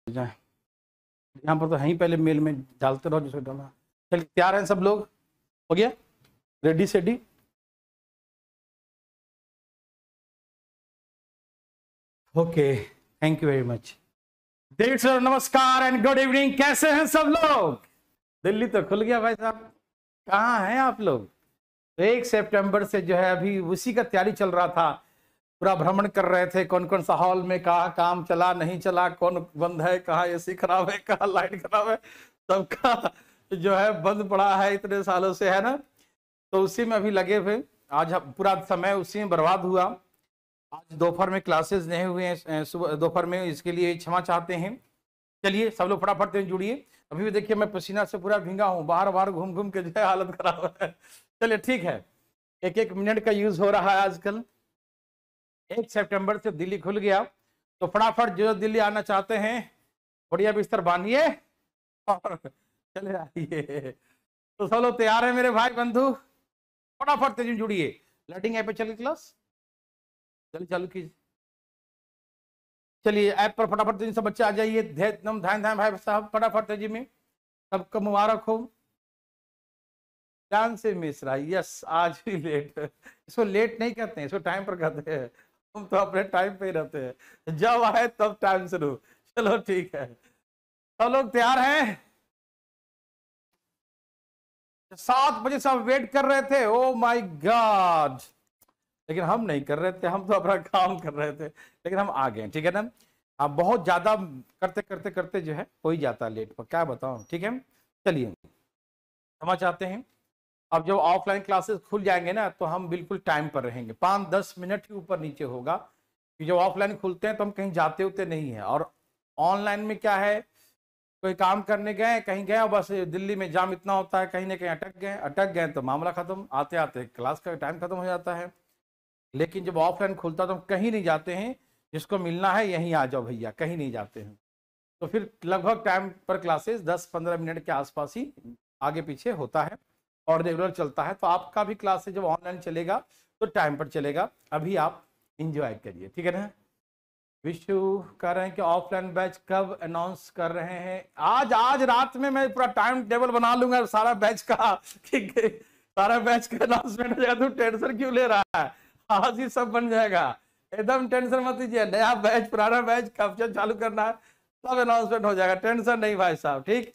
जाए यहाँ पर तो है ही, पहले मेल में डालते रहो जिसको डालना। चलिए तैयार हैं सब लोग? हो गया ready steady? Okay, thank you very much. Dev sir नमस्कार एंड गुड इवनिंग। कैसे हैं सब लोग? दिल्ली तो खुल गया भाई साहब, कहाँ हैं आप लोग? तो 1 सितंबर से जो है अभी उसी का तैयारी चल रहा था, पूरा भ्रमण कर रहे थे कौन कौन सा हॉल में कहाँ काम चला नहीं चला, कौन बंद है, कहाँ एसी खराब है, कहाँ लाइट खराब है, सबका जो है बंद पड़ा है इतने सालों से, है ना। तो उसी में अभी लगे हुए, आज पूरा समय उसी में बर्बाद हुआ। आज दोपहर में क्लासेस नहीं हुए हैं, सुबह दोपहर में, इसके लिए क्षमा चाहते हैं। चलिए सब लोग फटाफट से जुड़िए। अभी भी देखिए मैं पसीना से पूरा भींगा हूँ, बाहर बाहर घूम घूम के जो है हालत खराब है। चलिए ठीक है, एक एक मिनट का यूज हो रहा है आजकल। 1 सितंबर से दिल्ली खुल गया, तो फटाफट जो दिल्ली आना चाहते हैं बढ़िया बिस्तर बांधिए और चले आइए। तो सब लोग तैयार है मेरे भाई बंधु? फटाफट से जुड़िए। लर्निंग ऐप पे चलिए, क्लास चलिए चालू कीजिए। चलिए ऐप पर फटाफट से सब बच्चे आ जाइए। एकदम ध्यान ध्यान भाई साहब, फटाफट तेजी में। सबको मुबारक हो। ध्यान से मिश्रा, यस आज भी लेट। इसको लेट नहीं कहते हैं, इसको टाइम पर कहते हैं। हम तो अपने टाइम पे ही रहते हैं, जब आए तब टाइम शुरू। चलो ठीक है, सब लोग तैयार हैं? 7 बजे सब वेट कर रहे थे, ओ माय गॉड, लेकिन हम नहीं कर रहे थे, हम तो अपना काम कर रहे थे, लेकिन हम आ गए, ठीक है ना। अब बहुत ज्यादा करते करते करते जो है हो ही जाता है लेट, पर क्या बताऊं, ठीक है। चलिए समझ आते हैं। अब जब ऑफलाइन क्लासेस खुल जाएंगे ना, तो हम बिल्कुल टाइम पर रहेंगे, 5-10 मिनट ही ऊपर नीचे होगा, कि जब ऑफलाइन खुलते हैं तो हम कहीं जाते होते नहीं है। और ऑनलाइन में क्या है, कोई काम करने गए, कहीं गए, और बस दिल्ली में जाम इतना होता है, कहीं ना कहीं अटक गए तो मामला खत्म, आते आते क्लास का टाइम खत्म हो जाता है। लेकिन जब ऑफलाइन खुलता तो हम कहीं नहीं जाते हैं, जिसको मिलना है यहीं आ जाओ भैया, कहीं नहीं जाते हैं। तो फिर लगभग टाइम पर क्लासेस 10-15 मिनट के आसपास ही आगे पीछे होता है और रेगुलर चलता है। तो आपका भी क्लासेस जब ऑनलाइन चलेगा तो टाइम पर चलेगा। अभी आप इंजॉय करिए, ठीक है ना। विशु कह रहे हैं कि ऑफलाइन बैच कब अनाउंस कर रहे हैं? आज आज रात में मैं पूरा टाइम टेबल बना लूंगा सारा बैच का, ठीक है, सारा बैच का अनाउंसमेंट हो जाएगा। तू टेंशन क्यों ले रहा है, आज ही सब बन जाएगा, एकदम टेंशन मत लीजिए। नया बैच पुराना बैच कब से चालू करना है, सब अनाउंसमेंट हो जाएगा, टेंशन नहीं भाई साहब, ठीक।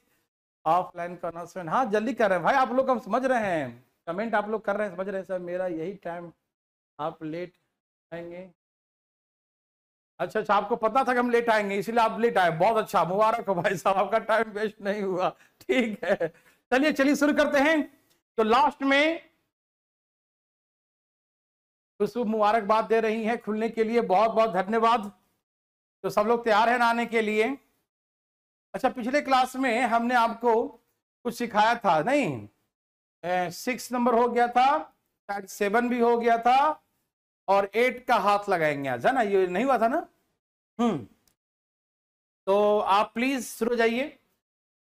ऑफलाइन का अनाउंसमेंट हाँ जल्दी कर रहे हैं भाई, आप लोग हम समझ रहे हैं, कमेंट आप लोग कर रहे हैं, समझ रहे हैं सर मेरा यही टाइम, आप लेट आएंगे। अच्छा अच्छा, आपको पता था कि हम लेट आएंगे इसलिए आप लेट आए, बहुत अच्छा, मुबारक हो भाई साहब, आपका टाइम वेस्ट नहीं हुआ, ठीक है। चलिए चलिए शुरू करते हैं। तो लास्ट में खुशबू मुबारकबाद दे रही हैं खुलने के लिए, बहुत बहुत धन्यवाद। तो सब लोग तैयार हैं आने के लिए? अच्छा, पिछले क्लास में हमने आपको कुछ सिखाया था नहीं? 6 नंबर हो गया था, शायद 7 भी हो गया था, और 8 का हाथ लगाएंगे आज, है ना, ये नहीं हुआ था ना? तो आप प्लीज शुरू जाइए।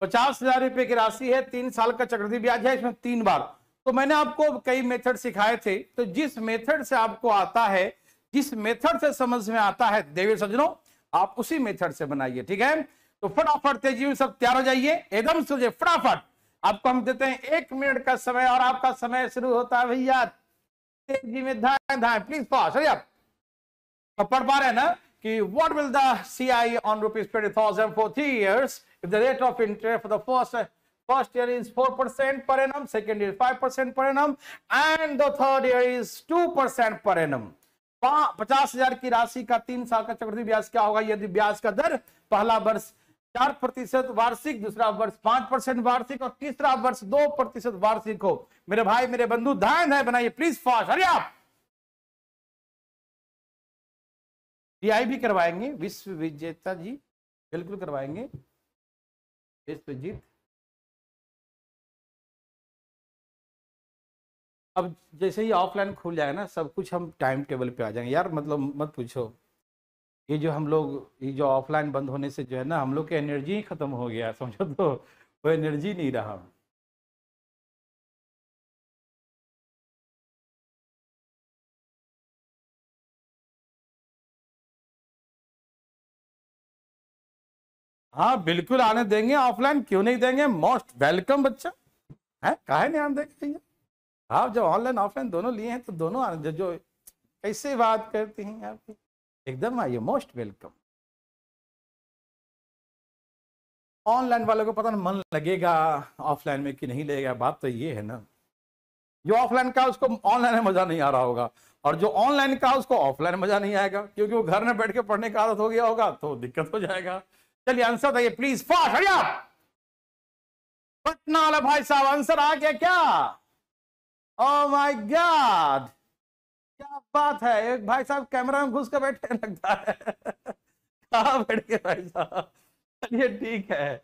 50,000 रुपए की राशि है, 3 साल का चक्रवृद्धि ब्याज है, इसमें 3 बार। तो मैंने आपको कई मेथड सिखाए थे, तो जिस मेथड से आपको आता है, जिस मेथड से समझ में आता है देवी सज्जनों, आप उसी मेथड से बनाइए, ठीक है। तो फटाफट तेजी में सब तैयार हो जाइए, एकदम सोचिए फटाफट। आपको हम देते हैं 1 मिनट का समय, और आपका समय शुरू होता है भैया तेजी में, धाए धाए, प्लीज फास्ट, अरे आप पढ़ पा रहे हैं ना कि what will the CI on rupees 20,000 for 3 years if the rate of interest for the first year is 4% per annum, second year 5% per annum, and the third year is 2% per annum। 50,000 की राशि का 3 साल का चक्रवृद्धि ब्याज क्या होगा यदि ब्याज का दर पहला वर्ष 4% वार्षिक, दूसरा वर्ष 5% वार्षिक, और तीसरा वर्ष 2% वार्षिक हो। मेरे भाई मेरे बंधु ध्यान है, बनाइए प्लीज फास्ट, अरे आप टीआई भी करवाएंगे विश्व विजेता जी, बिल्कुल करवाएंगे विश्वजीत। अब जैसे ही ऑफलाइन खुल जाएगा ना, सब कुछ हम टाइम टेबल पे आ जाएंगे यार, मतलब मत पूछो। ये जो हम लोग, ये जो ऑफलाइन बंद होने से जो है ना, हम लोग की एनर्जी ही खत्म हो गया, समझो तो वो एनर्जी नहीं रहा। हाँ बिल्कुल आने देंगे, ऑफलाइन क्यों नहीं देंगे, मोस्ट वेलकम बच्चा है, काहे नहीं आने देंगे भैया। आप जब ऑनलाइन ऑफलाइन दोनों लिए हैं तो दोनों आने जो कैसे बात करती हैं आप, एकदम आइए, मोस्ट वेलकम। ऑनलाइन वालों को पता नहीं मन लगेगा ऑफलाइन में कि नहीं लगेगा, बात तो ये है ना, जो ऑफलाइन का उसको ऑनलाइन में मजा नहीं आ रहा होगा, और जो ऑनलाइन का उसको ऑफलाइन मजा नहीं आएगा, क्योंकि वो घर में बैठ के पढ़ने का आदत हो गया होगा तो दिक्कत हो जाएगा। चलिए आंसर बताइए please fast, hurry up. Patna वाला भाई साहब आंसर आ गया क्या? ओह माय गॉड, क्या बात है, एक भाई साहब कैमरा में घुस कर बैठे लगता है कहाँ बैठ गए भाई साहब? चलिए ठीक है,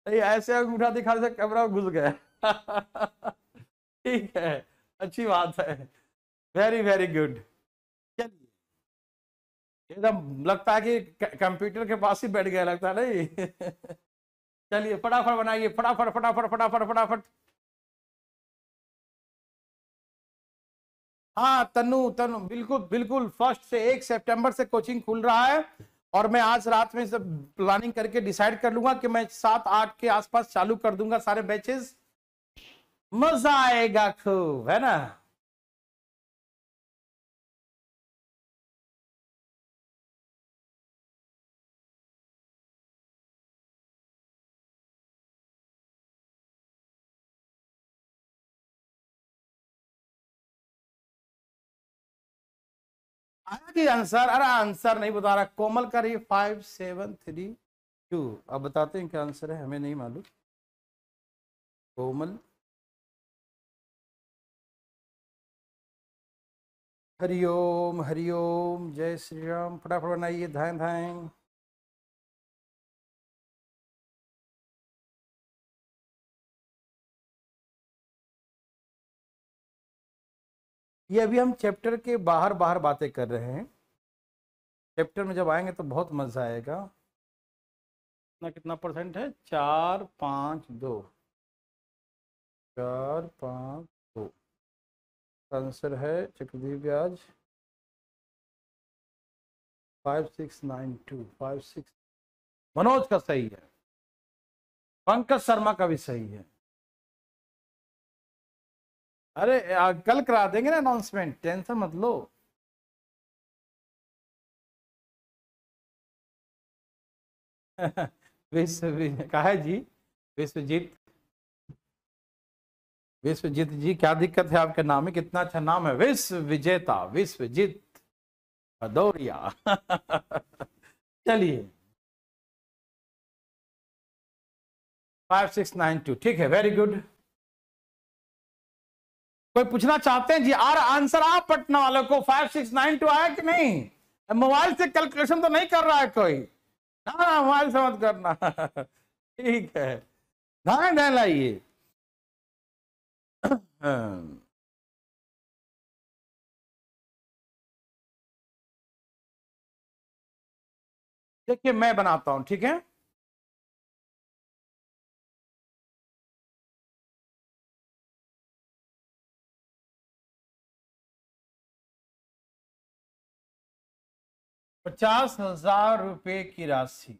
ये ऐसे अंगूठा दिखा से कैमरा में घुस गए ठीक है, अच्छी बात है, वेरी वेरी गुड। चलिए एकदम लगता है कि कंप्यूटर के पास ही बैठ गया लगता है नहीं चलिए फटाफट बनाइए, फटाफट फटाफट फटाफट फटाफट। हाँ तनु तनु बिल्कुल बिल्कुल, 1 सितंबर से कोचिंग खुल रहा है, और मैं आज रात में सब प्लानिंग करके डिसाइड कर लूंगा कि मैं 7-8 के आसपास चालू कर दूंगा सारे बैचेस, मजा आएगा खूब, है ना। आया कि आंसर, अरे आंसर नहीं बता रहा, कोमल कर रही 5732, अब बताते हैं क्या आंसर है, हमें नहीं मालूम। कोमल, हरिओम हरिओम, जय श्री राम, फटाफट बनाइए, धाएं धाएं। ये अभी हम चैप्टर के बाहर बाहर बातें कर रहे हैं, चैप्टर में जब आएंगे तो बहुत मजा आएगा। ना कितना परसेंट है, 452, 452 आंसर है, चक्रवृद्धि ब्याज 5692, 56। मनोज का सही है, पंकज शर्मा का भी सही है। अरे कल करा देंगे ना अनाउंसमेंट, टेंशन मत लो विश्व कहा है जी, विश्वजीत, विश्वजीत जी क्या दिक्कत है, आपके नाम में कितना अच्छा नाम है, विश्व विजेता विश्वजीत भदौरिया चलिए 5692, ठीक है, वेरी गुड। कोई पूछना चाहते हैं जी, आंसर आप पटना वालों को 5692 आया कि नहीं? मोबाइल से कैलकुलेशन तो नहीं कर रहा है कोई? ना मोबाइल से मत करना ठीक है, ध्यान ध्यान लाइए देखिए मैं बनाता हूं, ठीक है। ₹50,000 की राशि,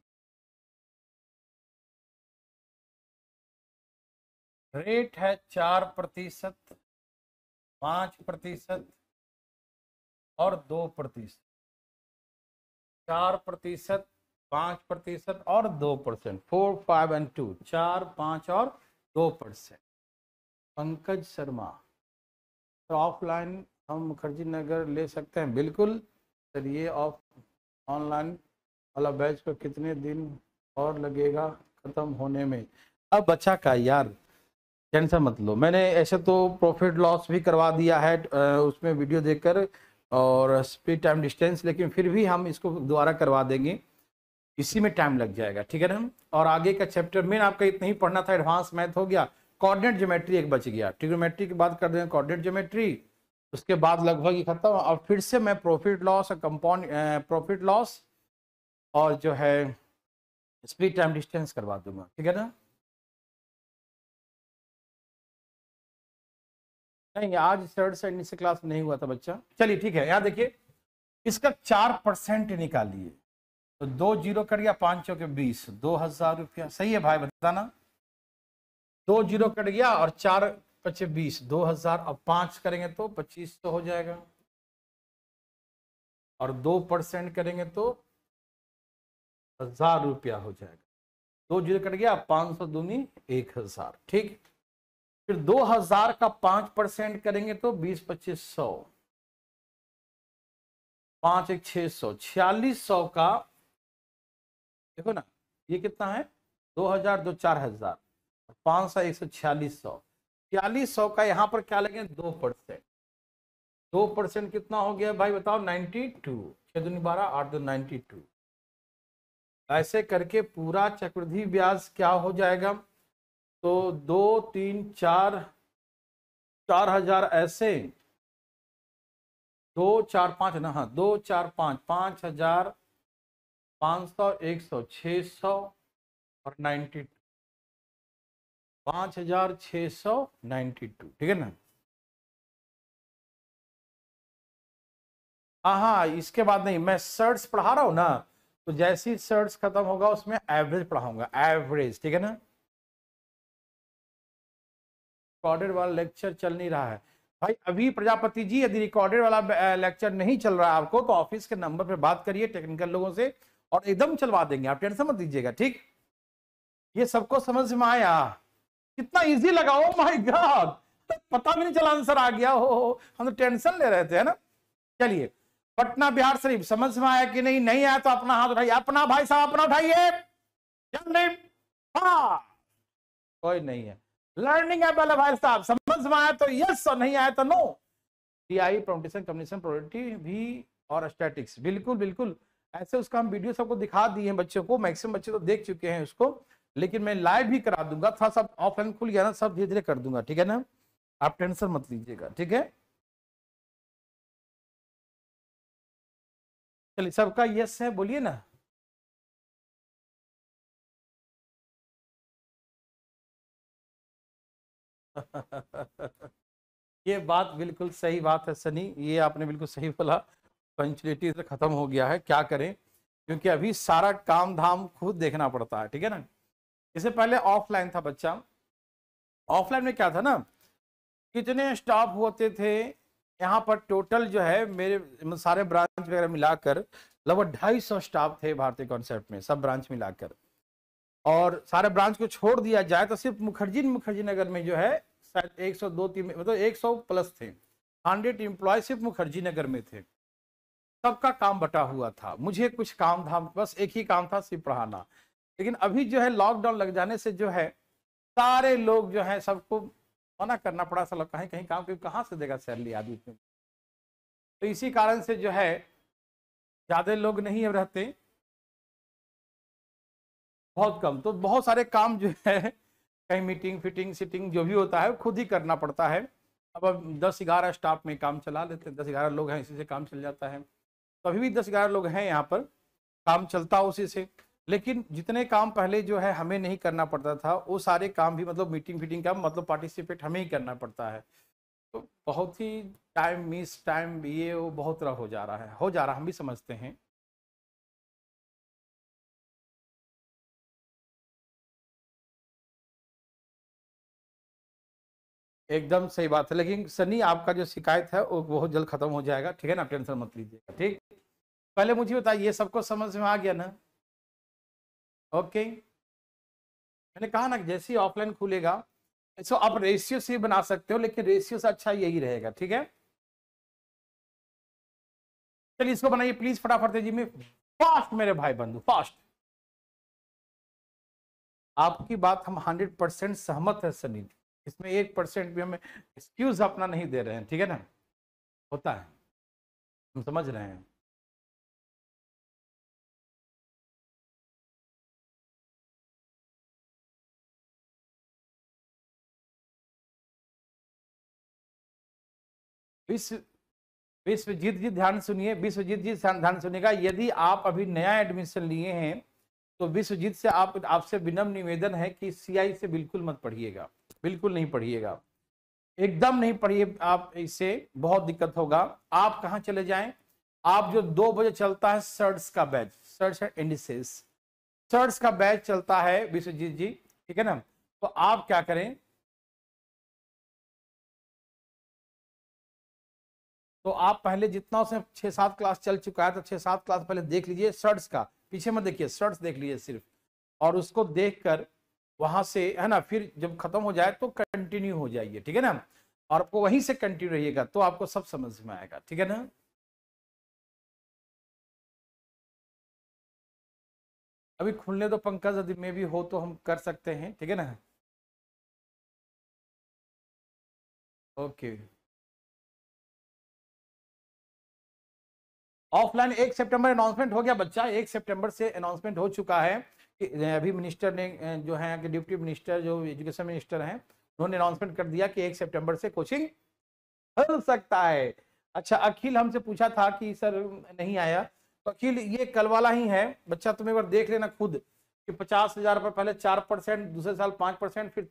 रेट है 4%, 5% और 2%, 4%, 5% और 2%, 4, 5 एंड 2, 4, 5 और 2%। पंकज शर्मा, तो ऑफलाइन हम मुखर्जी नगर ले सकते हैं, बिल्कुल सर, ये ऑफ ऑनलाइन वाला बैच को कितने दिन और लगेगा खत्म होने में? अब बच्चा का यार टेंशन मत लो, मैंने ऐसे तो प्रॉफिट लॉस भी करवा दिया है उसमें वीडियो देखकर, और स्पीड टाइम डिस्टेंस, लेकिन फिर भी हम इसको दोबारा करवा देंगे, इसी में टाइम लग जाएगा, ठीक है ना। और आगे का चैप्टर मेन आपका इतना ही पढ़ना था, एडवांस मैथ हो गया, कोऑर्डिनेट ज्योमेट्री एक बच गया, ट्रिग्नोमेट्री की बात कर देंगे, कोऑर्डिनेट ज्योमेट्री, उसके बाद लगभग ही खत्म, और फिर से मैं प्रॉफिट लॉस और कंपाउंड प्रॉफिट लॉस और जो है स्पीड टाइम डिस्टेंस करवा दूंगा, ठीक है ना। नहीं आज थर्ड से नीचे क्लास में नहीं हुआ था बच्चा, चलिए ठीक है, यहाँ देखिए इसका 4% निकालिए, तो 2 जीरो कट गया, 5 चौके 20, 2000 रुपया। सही है भाई, बताना। 2 जीरो कट गया और 4 पचे 20, 2000। अब 5 करेंगे तो 2500 हो जाएगा, और 2% करेंगे तो 1000 रुपया हो जाएगा। 2 जीरो कट गया, 500 दूनी 1000, ठीक। फिर 2000 का 5% करेंगे तो 20 2500, 5 एक 600, 4600 का, देखो ना ये कितना है, 2000 2 4000, 500 100 4600, 4600 का यहाँ पर क्या लगेंगे 2%। 2% कितना हो गया भाई बताओ, 92। 6 दूनी 12, 8 2 92। ऐसे करके पूरा चक्रवृद्धि ब्याज क्या हो जाएगा, तो 2 3 4 4000 ऐसे, 2 4 5 ना, हाँ 2 4 5, 5000, 500 100 600 और 92, 5692, ठीक है ना। हाँ, इसके बाद नहीं, मैं सर्ट्स पढ़ा रहा हूं ना, तो जैसी सर्ट्स खत्म होगा उसमें एवरेज पढ़ाऊंगा, एवरेज, ठीक है ना। रिकॉर्डेड वाला लेक्चर चल नहीं रहा है भाई अभी प्रजापति जी। यदि रिकॉर्डेड वाला लेक्चर नहीं चल रहा है आपको, तो ऑफिस के नंबर पे बात करिए टेक्निकल लोगों से, और एकदम चलवा देंगे, आप टेंशन मत दीजिएगा, ठीक। ये सबको समझ में आया, कितना इजी लगा, ओ माय गॉड, पता भी नहीं चला आंसर आ गया, हो हम तो टेंशन ले रहे थे, है ना। चलिए, पटना बिहार शरीफ समझ में आया कि नहीं, नहीं आया तो अपना हाथ उठाइए, अपना भाई साहब अपना उठाइए, कोई नहीं है। लर्निंग है पहले भाई साहब, समझ में आया तो यस और नहीं आया तो नो। टीआई परम्यूटेशन कम्बिनेशन प्रोबेबिलिटी भी और स्टैटिक्स, बिल्कुल बिल्कुल ऐसे उसका हम वीडियो सबको दिखा दिए हैं बच्चों को, मैक्सिमम बच्चे तो देख चुके हैं उसको, लेकिन मैं लाइव भी करा दूंगा, थोड़ा सा ऑफलाइन खुल गया ना, सब धीरे धीरे कर दूंगा, ठीक है ना, आप टेंशन मत लीजिएगा, ठीक है। चलिए, सबका यस है बोलिए ना। ये बात बिल्कुल सही बात है सनी, ये आपने बिल्कुल सही बोला, पंचुअलिटी से खत्म हो गया है, क्या करें, क्योंकि अभी सारा काम धाम खुद देखना पड़ता है, ठीक है ना। इससे पहले ऑफलाइन था बच्चा, ऑफलाइन में क्या था ना, कितने स्टाफ होते थे यहाँ पर, टोटल जो है मेरे सारे ब्रांच वगैरह मिलाकर लगभग 250 स्टाफ थे भारतीय कॉन्सेप्ट में, सब ब्रांच मिलाकर, और सारे ब्रांच को छोड़ दिया जाए तो सिर्फ मुखर्जी नगर में जो है शायद 102-3 मतलब 100 प्लस थे, 100 एम्प्लॉय सिर्फ मुखर्जी नगर में थे। सबका काम बटा हुआ था, मुझे कुछ काम था, बस एक ही काम था, सिर्फ पढ़ाना। लेकिन अभी जो है लॉकडाउन लग जाने से जो है सारे लोग जो है, सबको मना करना पड़ा, सब कहीं कहीं काम, क्योंकि कहाँ से देगा सैलरी आदमी। तो इसी कारण से जो है ज्यादा लोग नहीं अब रहते, बहुत कम, तो बहुत सारे काम जो है कहीं मीटिंग फिटिंग सिटिंग जो भी होता है खुद ही करना पड़ता है। अब 10-11 स्टाफ में काम चला लेते हैं, 10-11 लोग हैं, इसी से काम चल जाता है। तो अभी भी 10-11 लोग हैं यहाँ पर, काम चलता उसी से। लेकिन जितने काम पहले जो है हमें नहीं करना पड़ता था, वो सारे काम भी मतलब मीटिंग फिटिंग का मतलब पार्टिसिपेट हमें ही करना पड़ता है। तो बहुत ही टाइम मिस, टाइम ये वो बहुत तरह हो जा रहा है, हो जा रहा, हम भी समझते हैं। एकदम सही बात है, लेकिन सनी आपका जो शिकायत है वो बहुत जल्द खत्म हो जाएगा, ठीक है ना, टेंशन मत लीजिएगा, ठीक। पहले मुझे बताइए, ये सबको समझ में आ गया ना। ओके, मैंने कहा ना कि जैसे ही ऑफलाइन खुलेगा, इसको आप रेशियो से बना सकते हो, लेकिन रेशियो से अच्छा यही रहेगा, ठीक है। चलिए इसको बनाइए प्लीज फटाफट तेजी में, फास्ट मेरे भाई बंधु, फास्ट। आपकी बात हम 100% सहमत है सनी, इसमें 1% भी हमें एक्सक्यूज अपना नहीं दे रहे हैं, ठीक है ना, होता है, हम समझ रहे हैं। विश्व विश्वजीत जी ध्यान सुनिए, विश्वजीत जी ध्यान सुनिएगा, यदि आप अभी नया एडमिशन लिए हैं तो विश्वजीत से आपसे विनम्र निवेदन है कि सीआई से बिल्कुल मत पढ़िएगा, बिल्कुल नहीं पढ़िएगा, एकदम नहीं पढ़िए आप, इससे बहुत दिक्कत होगा। आप कहाँ चले जाएं, आप जो 2 बजे चलता है सर्ट्स का batch, surds and indices, surds का बैच चलता है विश्वजीत जी, ठीक है ना। तो आप क्या करें, तो आप पहले जितना उसमें 6-7 क्लास चल चुका है तो 6-7 क्लास पहले देख लीजिए सर्ट्स का, पीछे मत देखिए, सर्ट्स देख लीजिए सिर्फ, और उसको देखकर वहां से है ना, फिर जब खत्म हो जाए तो कंटिन्यू हो जाइए, ठीक है ना, और आपको वहीं से कंटिन्यू रहिएगा तो आपको सब समझ में आएगा, ठीक है ना। अभी खुलने तो पंकज, यदि में भी हो तो हम कर सकते हैं, ठीक है ना। ओके, ऑफलाइन 1 सितंबर अनाउंसमेंट हो गया बच्चा, 1 सितंबर से अनाउंसमेंट हो चुका है कि अभी मिनिस्टर ने जो है कि डिप्टी मिनिस्टर जो एजुकेशन मिनिस्टर हैं उन्होंने अनाउंसमेंट कर दिया कि 1 सितंबर से कोचिंग खुल सकता है। अच्छा, अखिल हमसे पूछा था कि सर नहीं आया, तो अखिल ये कल वाला ही है बच्चा, तुम एक बार देख लेना खुद कि 50,000 पर पहले 4%, दूसरे साल 5%, फिर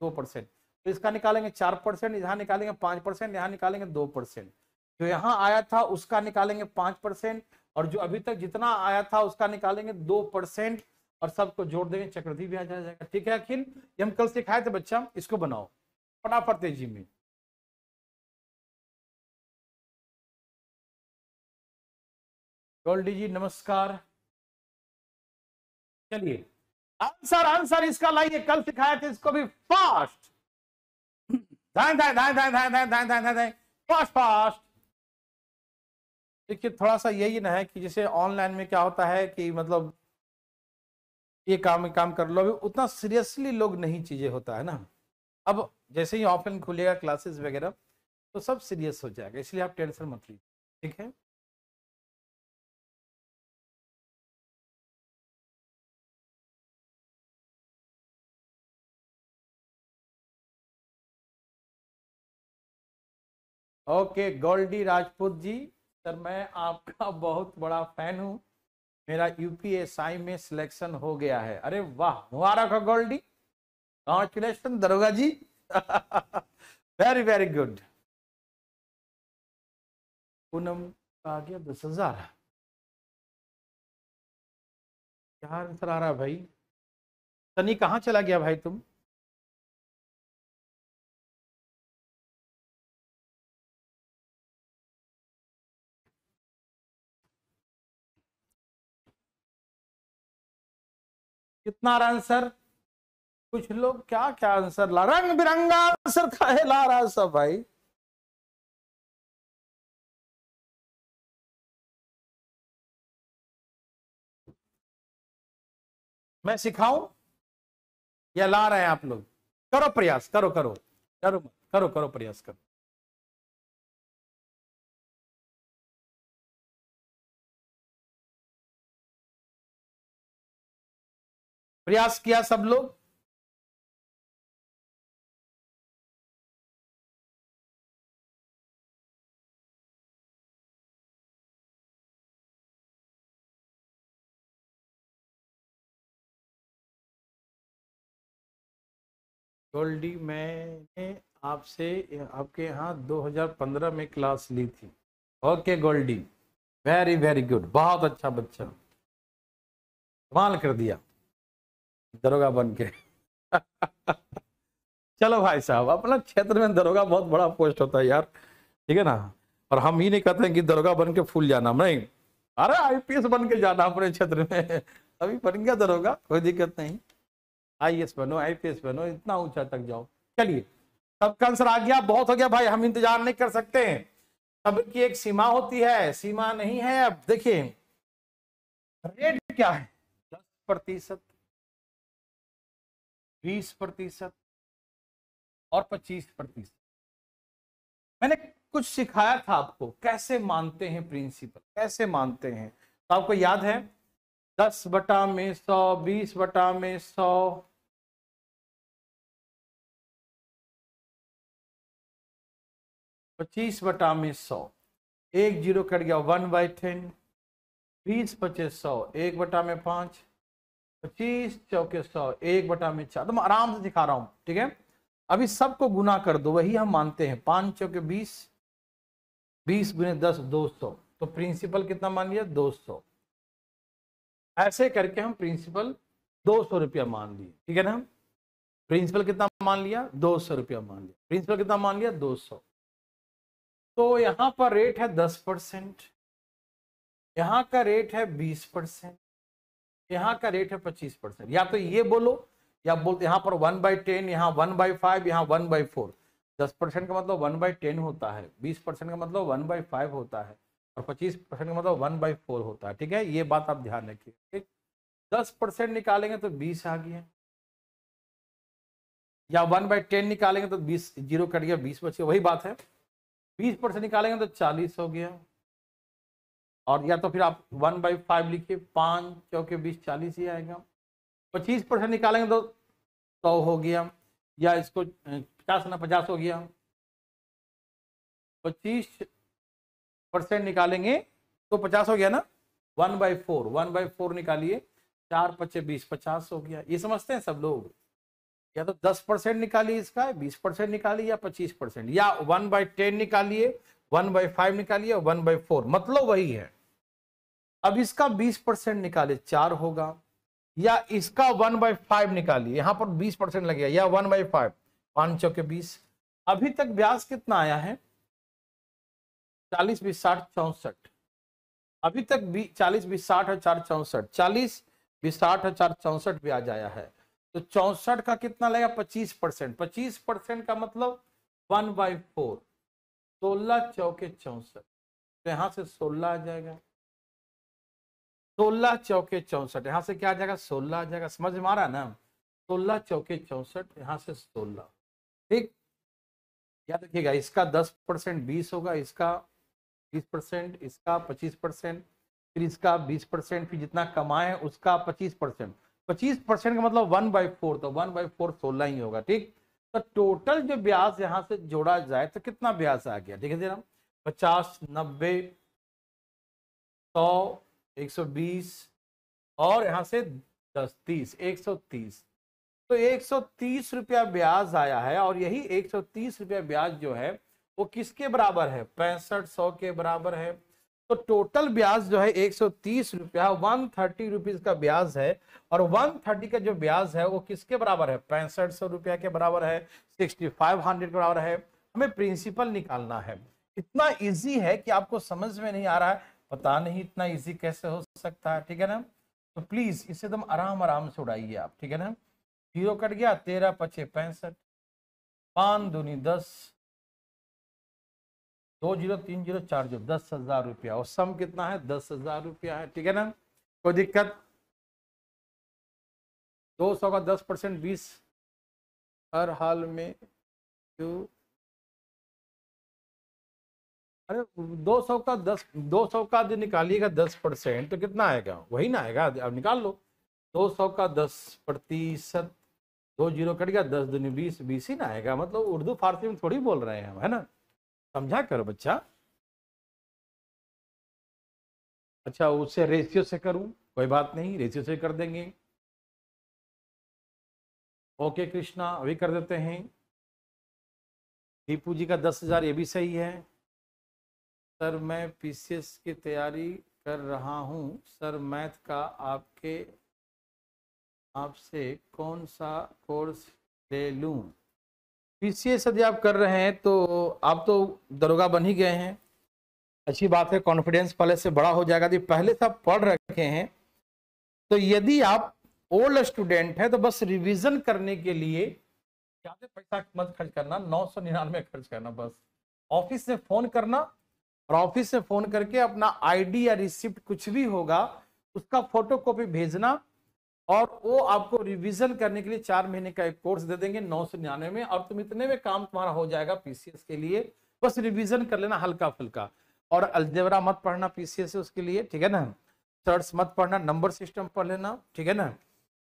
2%, तो इसका निकालेंगे 4%, यहाँ निकालेंगे 5%, यहाँ निकालेंगे 2%, जो यहाँ आया था उसका निकालेंगे 5%, और जो अभी तक जितना आया था उसका निकालेंगे 2%, और सबको जोड़ देंगे, चक्रवृद्धि भी आ जाएगा। ठीक है अखिल, ये हम कल सिखाए थे बच्चा, इसको बनाओ फटाफट तेजी में। गोल्डी जी नमस्कार, चलिए आंसर आंसर इसका लाइए, कल सिखाया थे इसको भी फास्ट, धाए धाए धाए धाए धाए धाए धाए धाए धाए फास्ट फास्ट। देखिए थोड़ा सा यही ना है कि जैसे ऑनलाइन में क्या होता है कि मतलब ये काम कर लो, अभी उतना सीरियसली लोग नहीं चीजें होता है ना। अब जैसे ही ऑफलाइन खुलेगा क्लासेस वगैरह तो सब सीरियस हो जाएगा, इसलिए आप टेंशन मत लीजिए, ठीक है। ओके गोल्डी राजपूत जी, सर मैं आपका बहुत बड़ा फैन हूँ, मेरा यूपीएसआई में सिलेक्शन हो गया है। अरे वाह, मुबारक हो गोल्डी, कॉन्ग्रेचुलेशन दरोगा ji. Very very good. Poonam का आ गया 10,000, क्या आंसर आ रहा है भाई। सनी कहाँ चला गया भाई तुम। कितना आ रहा आंसर, कुछ लोग क्या क्या आंसर ला, रंग बिरंगा आंसर काहे ला रहा है सब भाई। मैं सिखाऊं या ला रहे हैं आप लोग, करो प्रयास, करो करो करो करो करो प्रयास करो। प्रयास किया सब लोग। गोल्डी मैंने आपसे आपके यहाँ 2015 में क्लास ली थी। Okay Goldie, very very good, बहुत अच्छा बच्चा, कमाल कर दिया दरोगा बन के। चलो भाई साहब, अपना क्षेत्र में दरोगा बहुत बड़ा पोस्ट होता है यार, ठीक है ना। और हम ही नहीं कहते हैं कि दरोगा बन के फूल जाना, नहीं, अरे आईपीएस बन के जाना अपने क्षेत्र में। अभी बन गया दरोगा, कोई दिक्कत नहीं, आईएएस बनो, आईपीएस बनो, इतना ऊंचा तक जाओ। चलिए सबका आंसर आ गया, बहुत हो गया भाई, हम इंतजार नहीं कर सकते हैं, सबकी एक सीमा होती है, सीमा नहीं है। अब देखिए रेट क्या है, 10%, 20% और 25%। मैंने कुछ सिखाया था आपको कैसे मानते हैं प्रिंसिपल, कैसे मानते हैं, तो आपको याद है 10/100, 20/100, 25/100, एक जीरो कट गया 1/10, 20/100, 1/5, 25×100, 1/4। तो मैं आराम से दिखा रहा हूं, ठीक है। अभी सबको गुना कर दो, वही हम मानते हैं, 5×4 20, 20 × 10 200, तो प्रिंसिपल कितना मान लिया 200। ऐसे करके हम प्रिंसिपल 200 रुपया मान लिए, ठीक है ना। प्रिंसिपल कितना मान लिया 200 रुपया मान लिया, प्रिंसिपल कितना मान लिया 200। तो यहां पर रेट है 10%, यहां का रेट है 20%, यहाँ का रेट है 25%। या तो ये बोलो या बोलते यहाँ पर 1/10, यहाँ 1/5, यहाँ 1/4। 10% का मतलब 1/10 होता है, 20% का मतलब 1/5 होता है, और 25% का मतलब 1/4 होता है, ठीक है। ये बात आप ध्यान रखिए, ठीक। 10% निकालेंगे तो 20 आ गया, या 1/10 निकालेंगे तो 20, जीरो कट गया, 20 बच गया, वही बात है। 20% निकालेंगे तो 40 हो गया, और या तो फिर आप 1/5 लिखिए, 5 चौके 20, 40 ही आएगा। 25% निकालेंगे तो 100 हो गया, या इसको 50 ना 50 हो गया। 25% निकालेंगे तो 50 हो गया ना, 1/4, 1/4 निकालिए, 4 पचे 20, 50 हो गया। ये समझते हैं सब लोग। या तो 10% निकालिए इसका, 20% निकालिए, या 25%, या 1/10 निकालिए, 1/5 निकालिए, 1/4, मतलब वही है। अब इसका 20% निकालिए, 4 होगा, या इसका 1/5 निकालिए, यहां पर 20% लग गया, या 1/5, 5 चौके 20। अभी तक ब्याज कितना आया है 40, 20, 60, 64। अभी तक 40, 20, 60 और 4, 64, 40, 20, 60 और 4, 64 ब्याज आया है। तो 64 का कितना लगेगा 25%, 25% का मतलब 1/4, 16 चौके 64, तो यहां से 16 आ जाएगा, 16 चौके 64, यहां से क्या आ जाएगा 16 आ जाएगा। समझ में आ रहा है ना, 16 चौके 64, यहां से 16, ठीक। याद रखिएगा, इसका 10% 20 होगा, इसका 20%, इसका 25%, फिर इसका 20%, फिर जितना कमाए उसका 25%। 25% का मतलब 1/4, तो 1/4 16 ही होगा, ठीक। तो टोटल जो ब्याज यहां से जोड़ा जाए तो कितना ब्याज आ गया, ठीक है जरा, 50, 90, 100, 120, और यहां से 10, 30, 130। तो 130 रुपया ब्याज आया है, और यही 130 रुपया ब्याज जो है वो किसके बराबर है 6500 के बराबर है। तो टोटल ब्याज जो है 130 रुपया, 130 रुपीज का ब्याज है, और 130 का जो ब्याज है वो किसके बराबर है 6500 रुपया के बराबर है, 6500 के बराबर है। हमें प्रिंसिपल निकालना है। इतना इजी है कि आपको समझ में नहीं आ रहा है, पता नहीं इतना इजी कैसे हो सकता है, ठीक है ना। तो प्लीज इसे एकदम आराम आराम से उड़ाइए आप, ठीक है ना। 0 कट गया, 13 पचे 65, 5 दूनी 10, 2 0 3 0 4 0, 10,000 रुपया, और सम कितना है 10,000 रुपया है, ठीक है ना। कोई दिक्कत, 200 का 10% 20 हर हाल में क्यों, अरे 200 का 10, 200 का जो निकालिएगा 10% तो कितना आएगा, वही ना आएगा, अब निकाल लो। 200 का 10%, 2 0 कट गया, 10 दूनी 20, 20 ही ना आएगा, मतलब उर्दू फारसी में थोड़ी बोल रहे हैं हम, है ना। समझा करो बच्चा। अच्छा, उससे रेशियो से करूं, कोई बात नहीं, रेशियो से कर देंगे। ओके कृष्णा, अभी कर देते हैं। दीपू जी का 10,000, ये भी सही है। सर मैं पीसीएस की तैयारी कर रहा हूं सर, मैथ का आपसे कौन सा कोर्स ले लूं। पीसीएस यदि आप कर रहे हैं तो आप तो दरोगा बन ही गए हैं, अच्छी बात है, कॉन्फिडेंस पहले से बड़ा हो जाएगा। यदि पहले से आप पढ़ रखे हैं तो यदि आप ओल्ड स्टूडेंट है तो बस रिवीजन करने के लिए ज्यादा पैसा मत खर्च करना, 999 खर्च करना बस। ऑफिस से फोन करना, और ऑफिस से फोन करके अपना आईडी या रिसिप्ट कुछ भी होगा उसका फोटो कॉपी भेजना, और वो आपको रिवीजन करने के लिए 4 महीने का एक कोर्स दे देंगे 999 में, और तुम इतने में काम तुम्हारा हो जाएगा पीसीएस के लिए। बस रिवीजन कर लेना हल्का फुल्का, और अलजेब्रा मत पढ़ना पीसीएस से उसके लिए, ठीक है ना। सर्च मत पढ़ना, नंबर सिस्टम पढ़ लेना, ठीक है ना।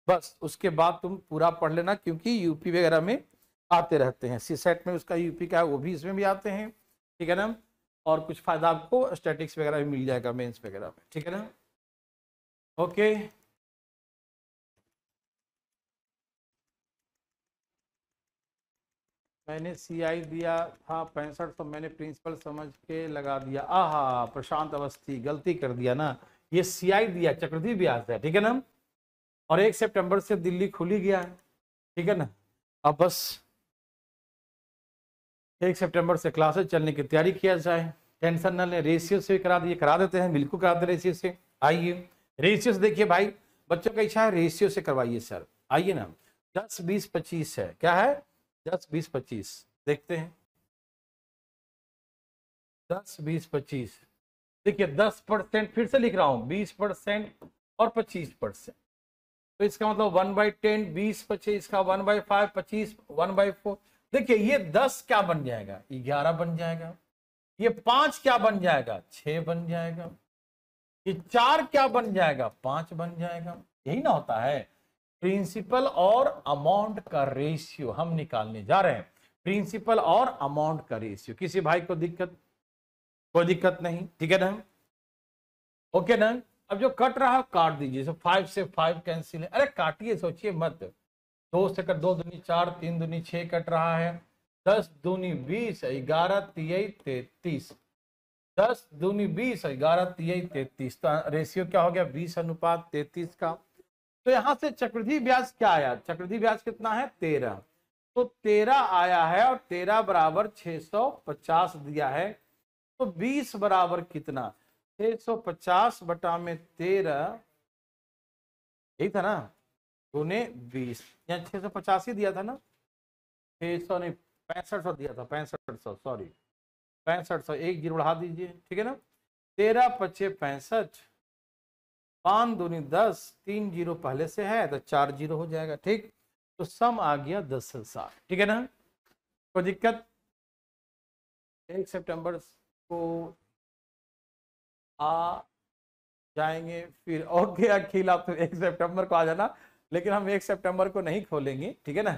बस उसके बाद तुम पूरा पढ़ लेना, क्योंकि यूपी वगैरह में आते रहते हैं, सीसेट में उसका यूपी का है वो भी इसमें भी आते हैं, ठीक है ना। और कुछ फायदा आपको स्टैटिक्स वगैरह भी मिल जाएगा मेंस वगैरह में, ठीक है ना। ओके, मैंने CI दिया था 65, तो मैंने प्रिंसिपल समझ के लगा दिया। आहा, प्रशांत अवस्थी, गलती कर दिया ना, ये CI दिया चक्रवृद्धि ब्याज है, ठीक है ना, और 1 सितंबर से दिल्ली खुली गया है, ठीक है ना। अब बस 1 सितंबर से क्लासेस चलने की तैयारी किया जाए, टेंशन न ले। रेशियो से करा दिए, करा देते हैं, बिल्कुल करा देते रेशियो से। आइए रेशियो से देखिए भाई, बच्चों का इच्छा है रेशियो से करवाइए सर, आइए ना। 10 20 25 है, क्या है 10 20 25, देखते हैं 10 20 25। देखिए 10%, फिर से लिख रहा हूं, 20% और 25%, तो इसका मतलब 1/10, 20 25 का 1/5, 25 1/4। देखिए ये 10 क्या बन जाएगा, 11 बन जाएगा। ये 5 क्या बन जाएगा, 6 बन जाएगा। ये 4 क्या बन जाएगा, 5 बन जाएगा। यही ना होता है। प्रिंसिपल और अमाउंट का रेशियो हम निकालने जा रहे हैं, प्रिंसिपल और अमाउंट का रेशियो। किसी भाई को दिक्कत? कोई दिक्कत नहीं, ठीक है ना, ओके ना। अब जो कट रहा है काट दीजिए, 5 से 5 कैंसिल है, अरे काटिए, सोचिए मत। 2 से कट, 2 दूनी 4, 3 दूनी 6 कट रहा है, 10 दूनी 20, 11 तिहाई 33, 10 दूनी 20, 11 तिहाई 33, तो रेशियो क्या हो गया, 20:33 का। तो यहां से चक्रवृद्धि ब्याज क्या आया, चक्रवृद्धि ब्याज कितना है, 13, तो 13 आया है, और 13 बराबर 650 दिया है। तो 20 बराबर कितना, 650 बटा में 13, यही था ना, गुने 20, यहाँ 650 ही दिया था ना, 600 नहीं 6500 दिया था, 6500 सॉरी, 6500, 1 जीरो बढ़ा दीजिए, ठीक है ना। 13 पचे 65, 5 दूनी 10, 3 जीरो पहले से है तो 4 जीरो हो जाएगा, ठीक। तो सम आ गया 10,000, ठीक है ना, कोई दिक्कत। 1 सितंबर को आ जाएंगे फिर, ओके अखिल, आप तो 1 सितंबर को आ जाना, लेकिन हम 1 सितंबर को नहीं खोलेंगे, ठीक है ना।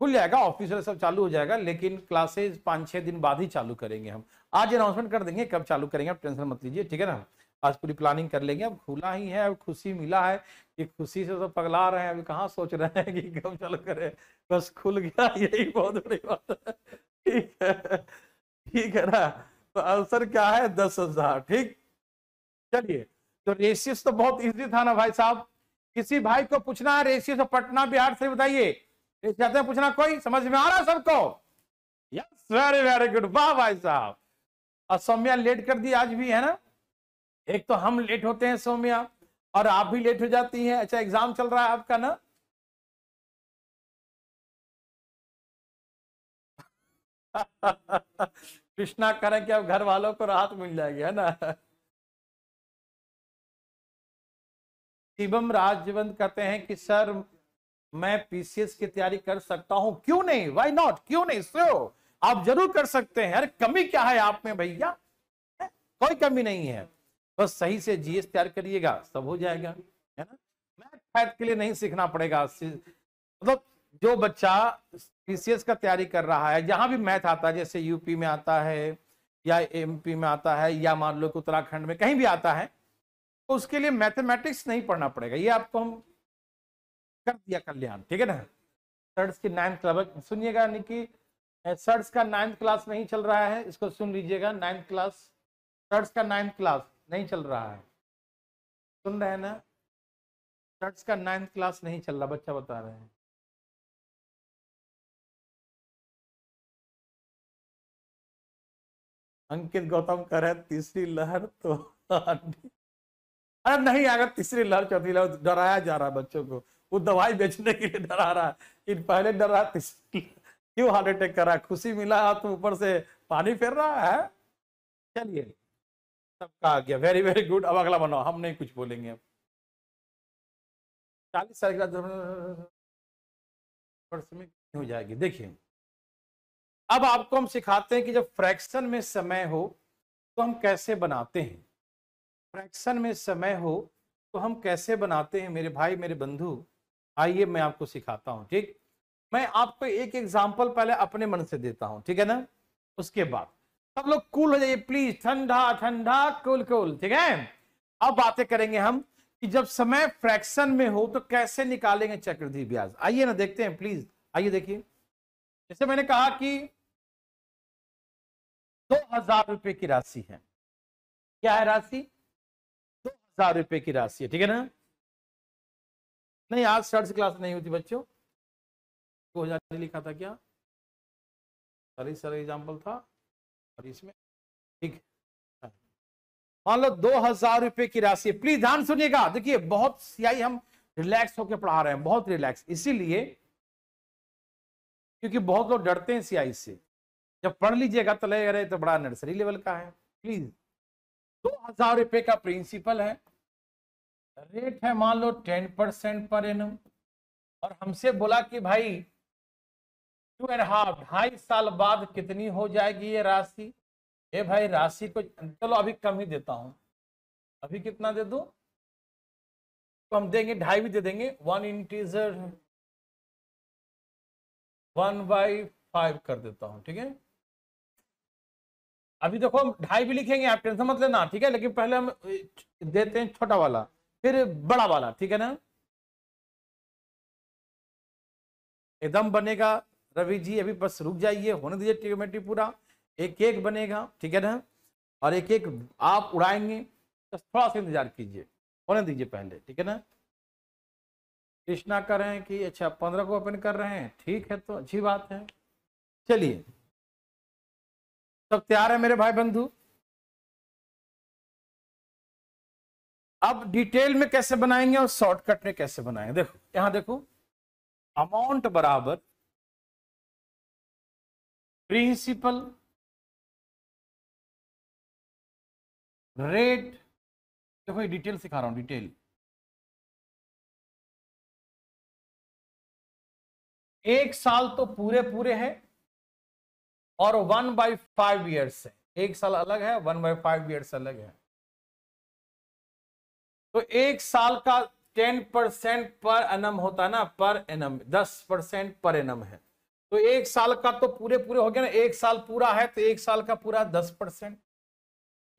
खुल जाएगा, ऑफिशियल सब चालू हो जाएगा, लेकिन क्लासेज 5-6 दिन बाद ही चालू करेंगे हम। आज अनाउंसमेंट कर देंगे कब चालू करेंगे, आप टेंशन मत लीजिए, ठीक है ना। आज पूरी प्लानिंग कर लेंगे, अब खुला ही है, अब खुशी मिला है, कि खुशी से सब पगला रहे हैं, अभी कहाँ सोच रहे हैं कि कब चालू करें, बस खुल गया, यही बहुत बड़ी बात है, ठीक है, ठीक है ना। तो आंसर क्या है, 10,000, ठीक। चलिए, तो रेशियो तो बहुत इजी था ना भाई साहब। किसी भाई को पूछना है रेशियो से पटना बिहार से, बताइए चाहते हैं पूछना, कोई समझ में आ रहा है सबको? यस, वेरी वेरी गुड, वाह भाई साहब। और सौम्या लेट कर दी आज भी, है ना। एक तो हम लेट होते हैं सौम्या, और आप भी लेट हो जाती हैं। अच्छा, एग्जाम चल रहा है आपका ना? कृष्णा करें कि अब घर वालों को राहत मिल जाएगी, है ना। शिवम राजवंत कहते हैं कि सर मैं PCS की तैयारी कर सकता हूं, क्यों नहीं, वाई नॉट, क्यों नहीं, सो आप जरूर कर सकते हैं। अरे कमी क्या है आप में भैया, कोई कमी नहीं है, बस सही से GS तैयार करिएगा, सब हो जाएगा, है ना। मैथ फैथ के लिए नहीं सीखना पड़ेगा, मतलब जो बच्चा PCS का तैयारी कर रहा है, जहां भी मैथ आता है, जैसे यूपी में आता है या MP में आता है, या मान लो कि उत्तराखंड में कहीं भी आता है, तो उसके लिए मैथमेटिक्स नहीं पढ़ना पड़ेगा, ये आपको हम कर दिया कल्याण, ठीक है ना। सर्ट्स की 9th क्लास सुनिएगा, निकी, सर्ट्स का 9th क्लास नहीं चल रहा है, इसको सुन लीजिएगा, 9th क्लास, सर्ट्स का 9th क्लास नहीं चल रहा है, सुन रहे हैं ना, सर्ट्स का 9th क्लास नहीं चल रहा, बच्चा बता रहे हैं। अंकित गौतम कह रहे तीसरी लहर तो अरे नहीं, अगर तीसरी लहर चौथी लहर, डराया जा रहा है बच्चों को, वो दवाई बेचने के लिए डरा रहा है, इन पहले डर रहा तीसरी, क्यों हार्ट अटैक कर रहा है, खुशी मिला तो ऊपर से पानी फेर रहा है। चलिए, सबका आ गया, वेरी वेरी गुड। अब अगला बनाओ, हम नहीं कुछ बोलेंगे अब। 40 साल में हो जाएगी, देखिए अब आपको हम सिखाते हैं कि जब फ्रैक्शन में समय हो तो हम कैसे बनाते हैं, फ्रैक्शन में समय हो तो हम कैसे बनाते हैं मेरे भाई मेरे बंधु। आइए मैं आपको सिखाता हूं, ठीक। मैं आपको एक एग्जांपल पहले अपने मन से देता हूं, ठीक है ना, उसके बाद सब लोग कूल हो जाइए प्लीज, ठंडा ठंडा कूल कूल, ठीक है। अब बातें करेंगे हम कि जब समय फ्रैक्शन में हो तो कैसे निकालेंगे चक्रवृद्धि ब्याज। आइए ना देखते हैं प्लीज, आइए देखिए, जैसे मैंने कहा कि 2000 रुपए की राशि है। क्या है राशि? 2000 रुपए की राशि है, ठीक है ना? नहीं, आज सर्च क्लास नहीं होती बच्चों, 2000 लिखा था क्या? सर एग्जाम्पल था और इसमें, ठीक है। मान लो 2000 रुपए की राशि, प्लीज ध्यान सुनिएगा। देखिए बहुत सीआई हम रिलैक्स होकर पढ़ा रहे हैं, बहुत रिलैक्स, इसीलिए क्योंकि बहुत लोग डरते हैं सीआई से। जब पढ़ लीजिएगा तो लगेगा अरे तो बड़ा नर्सरी लेवल का है। प्लीज, 2000 रुपए का प्रिंसिपल है, रेट है मान लो 10% पर एनम, और हमसे बोला कि भाई 2.5 2.5 साल बाद कितनी हो जाएगी ये राशि। ए भाई राशि को चलो अभी कम ही देता हूं, अभी कितना दे दूं? तो हम देंगे 2.5 भी दे देंगे, 1 इंटीजर 1/5 कर देता हूं, ठीक है। अभी देखो हम 2.5 भी लिखेंगे, आप टेंशन मत लेना, ठीक है, लेकिन पहले हम देते हैं छोटा वाला फिर बड़ा वाला, ठीक है ना। एकदम बनेगा रवि जी, अभी बस रुक जाइए, होने दीजिए ट्रिग्नोमेट्री पूरा, एक एक बनेगा, ठीक है ना, और एक एक आप उड़ाएंगे, बस थोड़ा सा इंतजार कीजिए, होने दीजिए पहले, ठीक है ना। कृष्णा कर रहे हैं कि अच्छा 15 को ओपन कर रहे हैं, ठीक है, तो अच्छी बात है। चलिए सब तैयार है मेरे भाई बंधु? अब डिटेल में कैसे बनाएंगे और शॉर्टकट में कैसे बनाएंगे, देखो यहां देखो, अमाउंट बराबर प्रिंसिपल रेट, देखो ये डिटेल सिखा रहा हूं, डिटेल। एक साल तो पूरे पूरे है और 1/5 ईयर्स है, एक साल अलग है, 1/5 ईयर्स अलग है। तो एक साल का 10% पर एनम होता है ना, पर एनम 10% पर एनम है, तो एक साल का तो पूरे पूरे हो गया ना, एक साल पूरा है तो एक साल का पूरा 10%,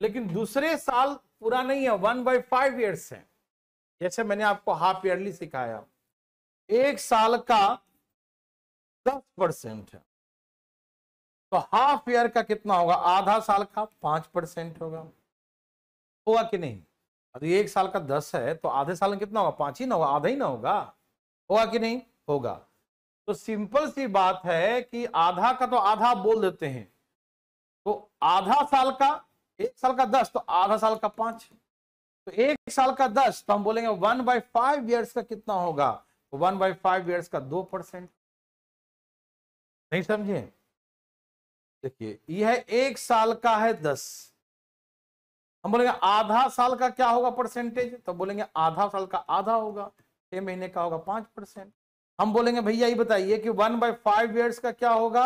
लेकिन दूसरे साल पूरा नहीं है, 1/5 ईयर्स है। जैसे मैंने आपको हाफ ईयरली सिखाया, एक साल का 10% है, तो हाफ ईयर का कितना होगा? आधा साल का 5% होगा कि नहीं? अभी एक साल का 10 है तो आधे साल में कितना होगा? 5 ही ना होगा, आधा ही ना होगा, होगा कि नहीं? होगा। तो सिंपल सी बात है कि आधा का तो आधा बोल देते हैं, तो आधा साल का, एक साल का 10 तो आधा साल का 5, तो एक साल का 10 तो हम बोलेंगे 1/5 ईयर्स का कितना होगा? तो 1/5 ईयर्स का 2%। नहीं समझे? देखिए यह एक साल का है 10, हम बोलेंगे आधा साल का क्या होगा परसेंटेज? तो बोलेंगे आधा साल का आधा होगा, 6 महीने का होगा 5%। हम बोलेंगे भैया ये बताइए कि 1/5 ईयर्स का क्या होगा?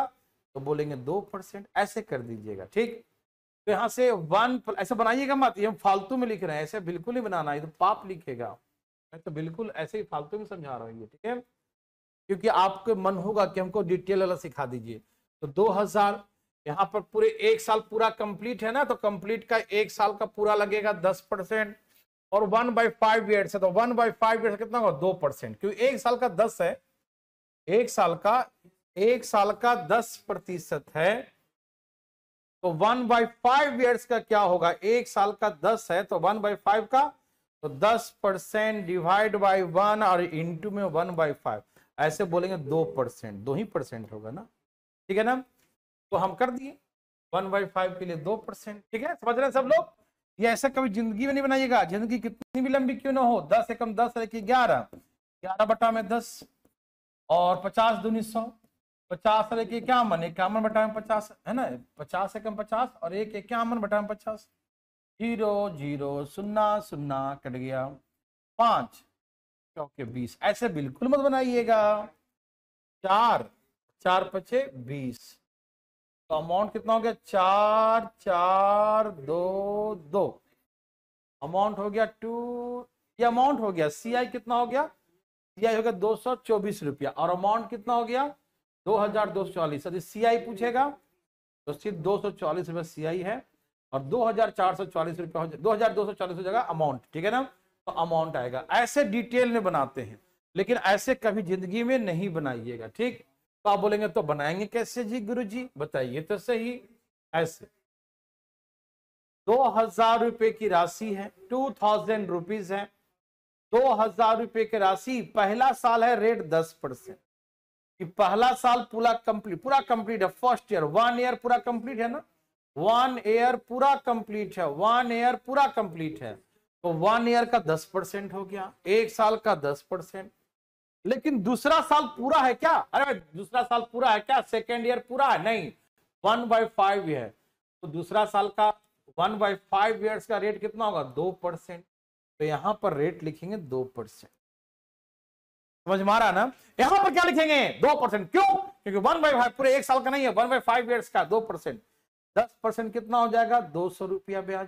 तो बोलेंगे 2%। ऐसे कर दीजिएगा, ठीक। तो यहां से 1 ऐसे बनाइएगा मत, ये हम फालतू में लिख रहे हैं, ऐसे बिल्कुल ही बनाना, ये तो पाप लिखेगा। मैं तो बिल्कुल ऐसे ही फालतू में समझा रहा हूँ, ठीक है, क्योंकि आपको मन होगा कि हमको डिटेल वाला सिखा दीजिए। तो 2000 यहाँ पर पूरे एक साल पूरा कंप्लीट है ना, तो कंप्लीट का एक साल का पूरा लगेगा 10%, और 1/5 ईयर्स है तो 1/5 ईयर्स कितना होगा? 2%, क्योंकि एक साल का 10 है, एक साल का 10% है, तो 1/5 ईयर्स का क्या होगा? एक साल का 10 है तो 1/5 का, तो 10% डिवाइड बाई 1 और इंटू में 1/5, ऐसे बोलेंगे 2%, 2 ही परसेंट होगा ना, ठीक है ना। तो हम कर दिए 1/5 के लिए 2%, ठीक है, समझ रहे हैं सब लोग? ये ऐसा कभी जिंदगी में नहीं बनाइएगा, जिंदगी कितनी भी लंबी क्यों ना हो, 10 एकम 10 है 11, 11 बटा में 10, और 50 दूनी 100, 50 है 51, 51 बटा में 50 है ना, 50 एकम 50 और 51 बटा में 50, 0 0 0 0 कट गया, 5 चौके 20, ऐसे बिल्कुल मत बनाइएगा। 4 4 पचे 20, तो अमाउंट कितना हो गया? 4 4 2 2, अमाउंट हो गया 2, ये अमाउंट हो गया। सीआई कितना हो गया? सीआई हो गया 224 रुपया, और अमाउंट कितना हो गया? 2240। यदि सीआई पूछेगा तो सिर्फ 240 रुपया सीआई है, और 2440 रुपया, 2240 हो जाएगा अमाउंट, ठीक है ना। तो अमाउंट आएगा, ऐसे डिटेल में बनाते हैं, लेकिन ऐसे कभी जिंदगी में नहीं बनाइएगा, ठीक। तो आप बोलेंगे तो बनाएंगे कैसे जी गुरुजी, बताइए तो सही। ऐसे 2000 रुपए की राशि है, 2000 रुपीज है। 2000 रुपए की राशि, पहला साल है, रेट 10%। कि पहला साल पूरा कंप्लीट है, फर्स्ट ईयर 1 ईयर पूरा कंप्लीट है ना, 1 ईयर पूरा कंप्लीट है, 1 ईयर पूरा कंप्लीट है। तो 1 ईयर का 10% हो गया, एक साल का 10%। लेकिन दूसरा साल पूरा है क्या? अरे दूसरा साल पूरा है क्या? सेकेंड ईयर पूरा है? नहीं, 1/5 है। तो दूसरा साल का 1/5 ईयर्स का रेट कितना होगा? 2%। तो यहां पर रेट लिखेंगे 2%। समझ में आ रहा है ना? यहां पर क्या लिखेंगे? 2%। क्यों? क्योंकि 1/5 पूरे एक साल का नहीं है, 1/5 ईयर्स का 2%। 10% कितना हो जाएगा? 200 रुपया ब्याज।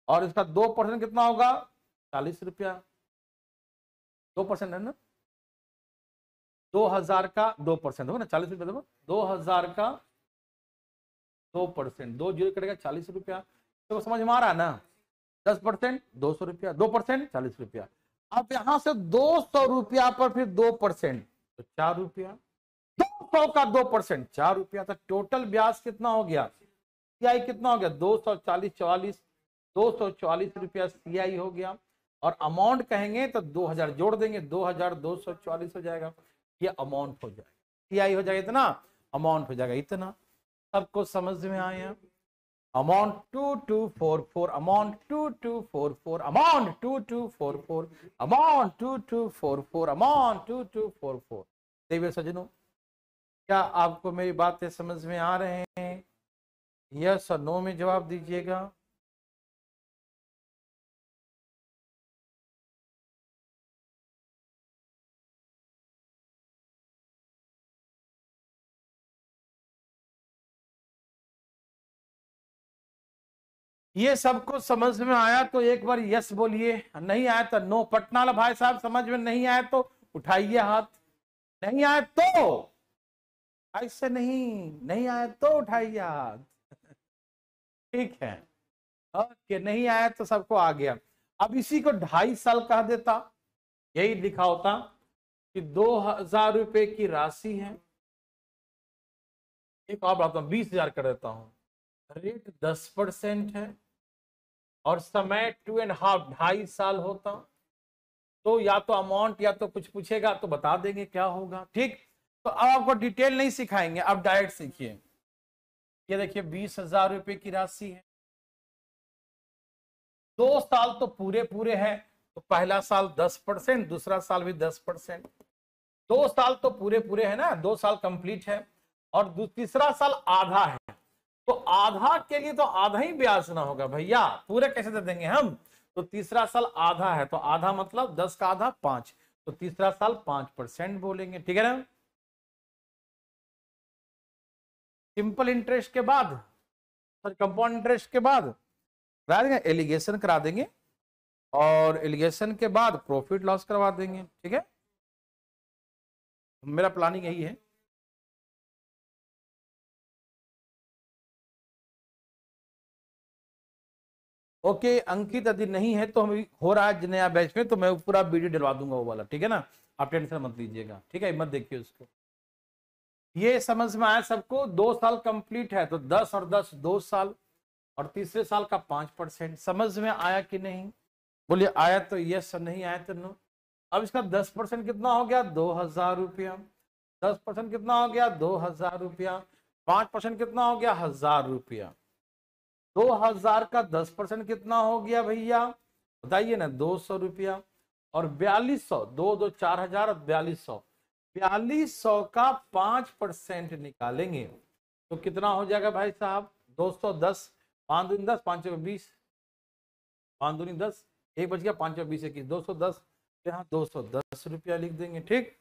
और इसका 2% कितना होगा? 40 रुपया। 2% है ना, 2000 का 2% होगा ना, 40 रुपया। देखो 2000 का 2%, 2 जीरो कटेगा 40 रुपया। तो समझ में आ रहा है ना? 10% 200 रुपया, 2% 40 रुपया। अब यहां से 200 रुपया पर फिर 2%, तो 4 रुपया। 200 का 2% 4 रुपया। तो टोटल ब्याज कितना हो गया? सीआई कितना हो गया? 240 240 रुपया सीआई हो गया। और अमाउंट कहेंगे तो 2000 जोड़ देंगे, 2240 हो जाएगा। ये अमाउंट हो जाएगा, सीआई हो जाएगा इतना, अमाउंट हो जाएगा इतना। सबको समझ में आया? Amount 2244, amount 2244, amount 2244, amount 2244, amount 2244। देवियों सज्जनों, क्या आपको मेरी बातें समझ में आ रहे हैं? यस और नो में जवाब दीजिएगा। ये सबको समझ में आया तो एक बार यस बोलिए, नहीं आया तो नो। पटना वाला भाई साहब समझ में नहीं आया तो उठाइए हाथ। नहीं आया तो ऐसे नहीं, नहीं आया तो उठाइए हाथ। ठीक है, ओके। नहीं आया तो सबको आ गया। अब इसी को 2.5 साल कह देता, यही लिखा होता कि 2000 रुपए की राशि है। एक और बात 20,000 कर देता हूं। रेट 10% है और समय 2.5, 2.5 साल होता। तो या तो अमाउंट या तो कुछ पूछेगा तो बता देंगे क्या होगा। ठीक, तो अब आपको डिटेल नहीं सिखाएंगे, अब डायरेक्ट सीखिए। ये देखिए 20,000 रुपए की राशि है, 2 साल तो पूरे पूरे है। तो पहला साल 10%, दूसरा साल भी 10%। 2 साल तो पूरे पूरे है ना, 2 साल कंप्लीट है। और तीसरा साल आधा है। तो आधा के लिए तो आधा ही ब्याज ना होगा भैया, पूरे कैसे दे देंगे हम? तो तीसरा साल आधा है, तो आधा मतलब 10 का आधा 5। तो तीसरा साल 5% बोलेंगे, ठीक है ना? सिंपल इंटरेस्ट के बाद, कंपाउंड इंटरेस्ट के बाद करा देंगे, एलिगेशन करा देंगे। और एलिगेशन के बाद प्रॉफिट लॉस करवा देंगे, ठीक है? मेरा प्लानिंग यही है। ओके अंकित, यदि नहीं है तो हम हो रहा है नया बैच में, तो मैं पूरा वीडियो डलवा दूंगा वो वाला, ठीक है ना? आप टेंशन मत लीजिएगा, ठीक है? मत देखिए उसको। ये समझ में आया सबको? 2 साल कंप्लीट है तो 10 और 10 2 साल, और तीसरे साल का 5%। समझ में आया कि नहीं? बोलिए आया तो यस, नहीं आया तो नो। अब इसका 10% कितना हो गया? 2000 रुपया। 10% कितना हो गया? 2000 रुपया। 5% कितना हो गया? 1000 रुपया। 2000 का 10% कितना हो गया भैया? बताइए ना, 200 रुपया। और 4200, 2 4000 और 4200, 4200 का 5% निकालेंगे तो कितना हो जाएगा भाई साहब? 210। 5 दूनी 10, 5 20, 5 दूनी 10, 1 बच गया, 5 20 21, 210। यहाँ 210 रुपया लिख देंगे, ठीक।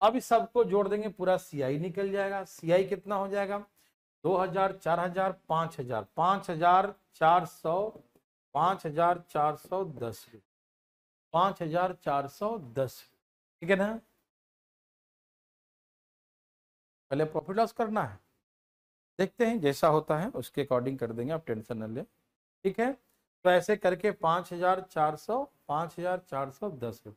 अब इस सबको जोड़ देंगे, पूरा सीआई निकल जाएगा। सीआई कितना हो जाएगा? 2000, 4000, 5000, 5400, 5410 रुपये, 5410। ठीक है ना? पहले प्रॉफिट लॉस करना है, देखते हैं जैसा होता है उसके अकॉर्डिंग कर देंगे, आप टेंशन न ले, ठीक है? तो ऐसे करके 5400, 5410 रुपये,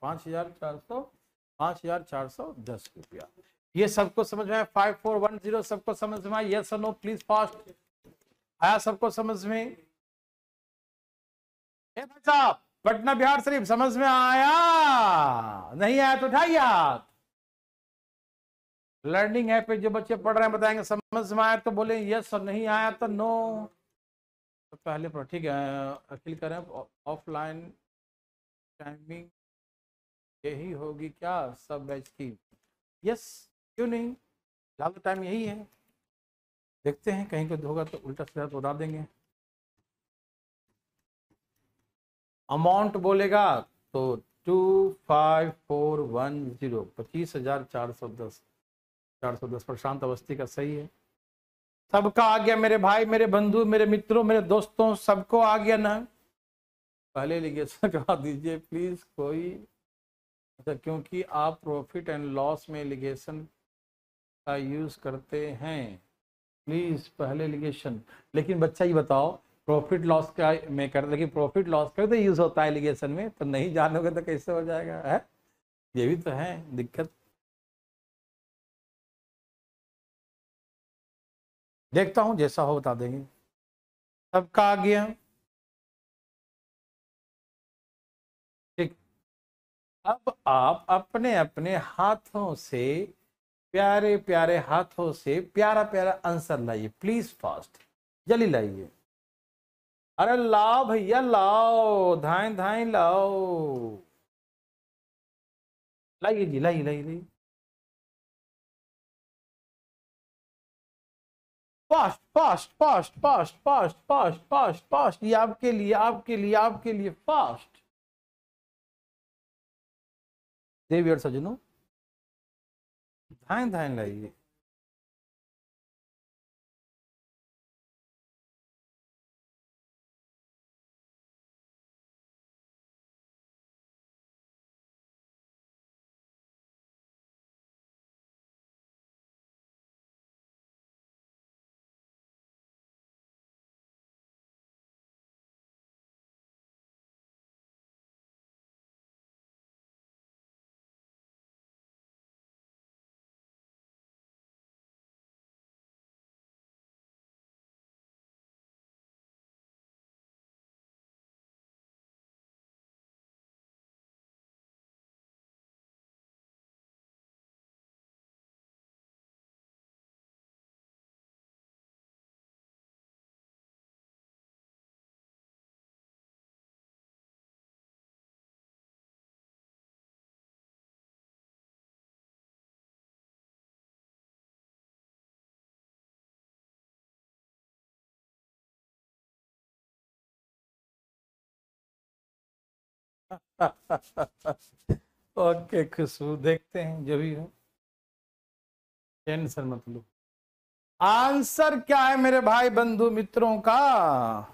5410 रुपया। ये सबको समझ में आया? 5410 सबको समझ में आया? यस और नो प्लीज फास्ट। आया सबको समझ में? भाई साहब पटना बिहार शरीफ समझ में आया? नहीं आया तो उठाइए हाथ। लर्निंग ऐप पे जो बच्चे पढ़ रहे हैं बताएंगे समझ में आया तो बोले यस, और नहीं आया तो नो। तो पहले पर ठीक है, क्लिक करें ऑफलाइन टाइमिंग यही होगी क्या सब बैच की? यस, क्यों नहीं, फिलहाल तो टाइम यही है। देखते हैं कहीं को होगा तो उल्टा सीधा तो बता देंगे। अमाउंट बोलेगा तो 25410, 25,410, 410। प्रशांत अवस्थी का सही है। सबका आ गया मेरे भाई, मेरे बंधु, मेरे मित्रों, मेरे दोस्तों, सबको आ गया ना? पहले लिगेशन करा दीजिए प्लीज कोई। अच्छा, क्योंकि आप प्रॉफिट एंड लॉस में लिगेशन का यूज करते हैं, प्लीज पहले लिगेशन। लेकिन बच्चा ये बताओ, प्रॉफिट लॉस का मैं कर, लेकिन प्रॉफिट लॉस का तो यूज होता है लिगेशन में, तो नहीं जानोगे तो कैसे हो जाएगा है? ये भी तो है दिक्कत। देखता हूं जैसा हो बता देंगे। सबका आ गया? ठीक। अब आप अपने अपने हाथों से, प्यारे प्यारे हाथों से प्यारा प्यारा आंसर लाइए प्लीज फास्ट, जल्दी लाइए। अरे लाओ भैया लाओ, धाए धाए लाओ, लाइए जी, लाइए लाइए लाइए। Fast fast fast fast fast fast fast fast, ये आपके लिए आपके लिए आपके लिए फास्ट। देवी और सजनों धाए धाए लाइए। ओके खुशबू, देखते हैं जो भी हो, टेंशन मत लो। आंसर क्या है मेरे भाई बंधु मित्रों का?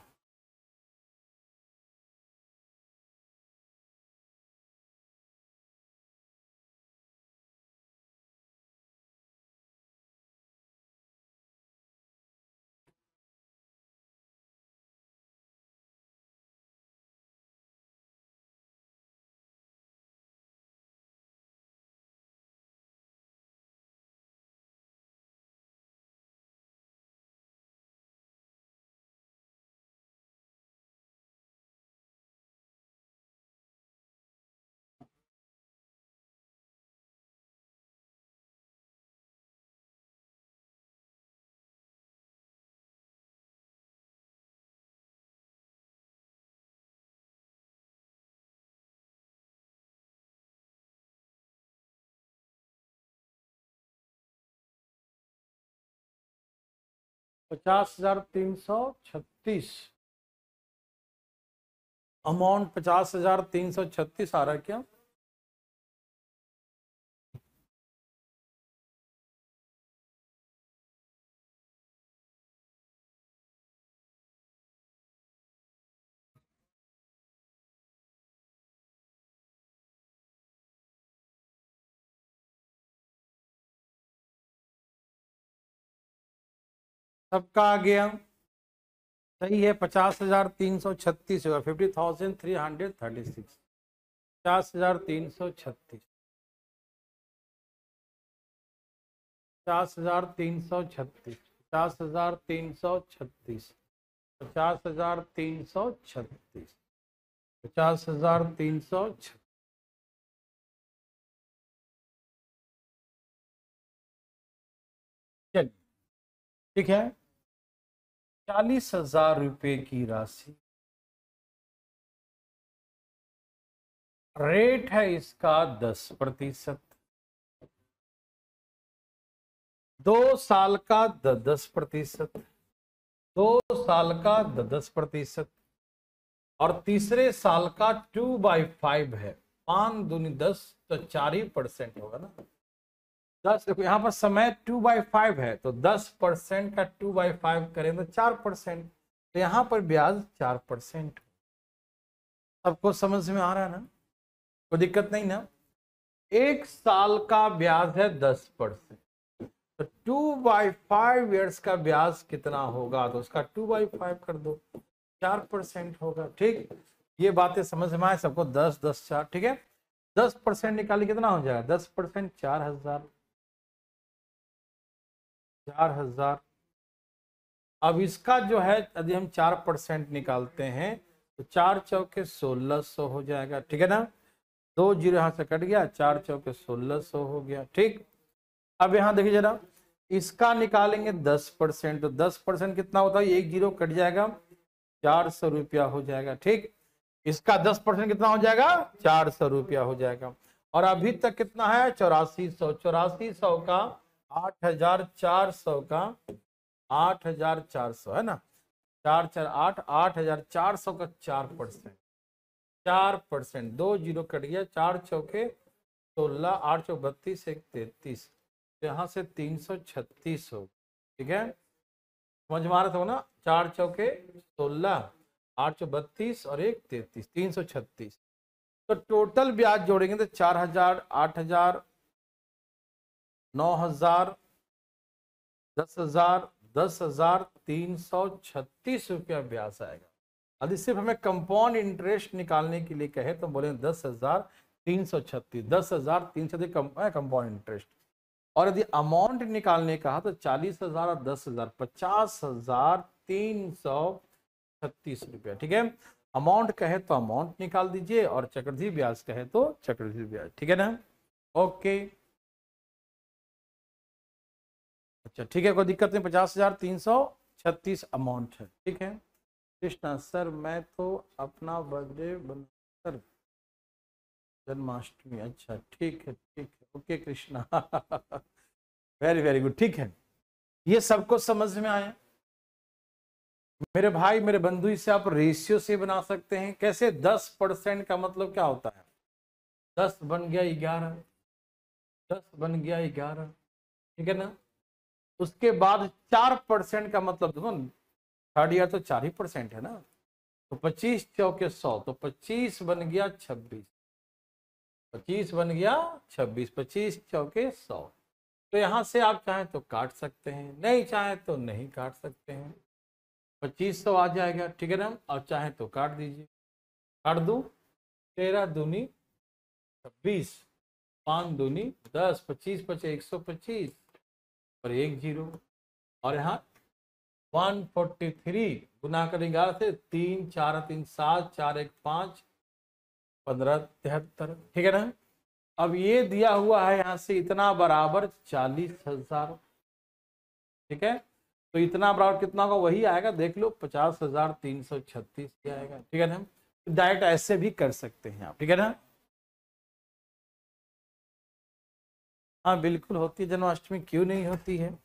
$50,336। अमाउंट 50,336 आ रहा है क्या? सबका आ गया? सही है, 50,336 होगा, 50,336, 50,336। 50,336, 50,336, 50,336, 50,336। चलिए ठीक है, 40,000 रुपए की राशि, रेट है इसका 10%, 2 साल का 10%, 2 साल का 10%, और तीसरे साल का 2/5 है। 5 दूनी 10, तो 4% होगा ना। 10, देखो यहाँ पर समय 2/5 है, तो 10% का 2/5 करें तो 4%, तो यहाँ पर ब्याज 4%। सबको समझ में आ रहा है ना, कोई दिक्कत नहीं ना। 1 साल का ब्याज है 10%, तो 2/5 ईयर्स का ब्याज कितना होगा, तो उसका 2/5 कर दो, 4% होगा। ठीक, ये बातें समझ में आए सबको। 10, 10, 4, ठीक है। 10% निकालिए, कितना हो जाएगा? 10% 4,000, 4,000। अब इसका जो है, यदि हम 4% निकालते हैं तो 4 चौके 1600 हो जाएगा, ठीक है ना। 2 जीरो यहाँ से कट गया, 4 चौके 1600 हो गया। ठीक, अब यहाँ देखिए जरा, इसका निकालेंगे 10%, तो 10% कितना होता है? 1 जीरो कट जाएगा, 400 रुपया हो जाएगा। ठीक, इसका 10% कितना हो जाएगा? 400 रुपया हो जाएगा। और अभी तक कितना है? 8400। 8400 का 8,400 का 8,400 है ना, 4 4 8, 8,400 का 4%, 4%, 2 जीरो कट गया, 4 चौके 16, 8 चौक 32, 1 33, यहाँ से 336 हो। ठीक है, समझ में आ रहा था ना। 4 चौके 16, 8 चौक 32 और 1 33, 336। तो टोटल ब्याज जोड़ेंगे तो 4,000, 8,000, 9,000, 10,000, 10,000, 336 रुपया ब्याज आएगा। यदि सिर्फ हमें कंपाउंड इंटरेस्ट निकालने के लिए कहे तो बोले 10,336, 10,336 कंपाउंड इंटरेस्ट। और यदि अमाउंट निकालने कहा तो 40,000 और 10,000, 50,336 रुपया। ठीक है, अमाउंट कहे तो अमाउंट निकाल दीजिए, और चक्रवृद्धि ब्याज कहे तो चक्रवृद्धि ब्याज। ठीक है ना, ओके। अच्छा ठीक है, कोई दिक्कत नहीं। 50,336 अमाउंट है। ठीक है कृष्णा सर, मैं तो अपना बर्थडे सर, जन्माष्टमी। अच्छा ठीक है, ठीक है, okay Krishna. Very very good. ठीक है, ये सबको समझ में आया मेरे भाई, मेरे बंधु। इसे आप रेशियो से बना सकते हैं। कैसे? 10% का मतलब क्या होता है? 10 बन गया 11, 10 बन गया 11, ठीक है ना। उसके बाद 4% का मतलब देखो, थर्ड ईयर तो 4% है ना, तो 25 चौके 100, तो 25 बन गया 26, 25 बन गया 26, 25 चौके 100। तो यहां से आप चाहें तो काट सकते हैं, नहीं चाहें तो नहीं काट सकते हैं। 2500 आ जाएगा, ठीक है ना। और चाहे तो काट दीजिए, काट दूं। 13 दूनी 26, 5 दूनी 10, 25 पचे 125 और 1 जीरो। और यहाँ 143 गुना करेंगे से 3 4 3 7 4 1 5 15 73, ठीक है ना। अब ये दिया हुआ है यहाँ से इतना बराबर 40,000, ठीक है। तो इतना बराबर कितना होगा? वही आएगा, देख लो, 50,336 आएगा, ठीक है ना। डायरेक्ट ऐसे भी कर सकते हैं आप, ठीक है ना। हाँ बिल्कुल होती है जन्माष्टमी, क्यों नहीं होती है।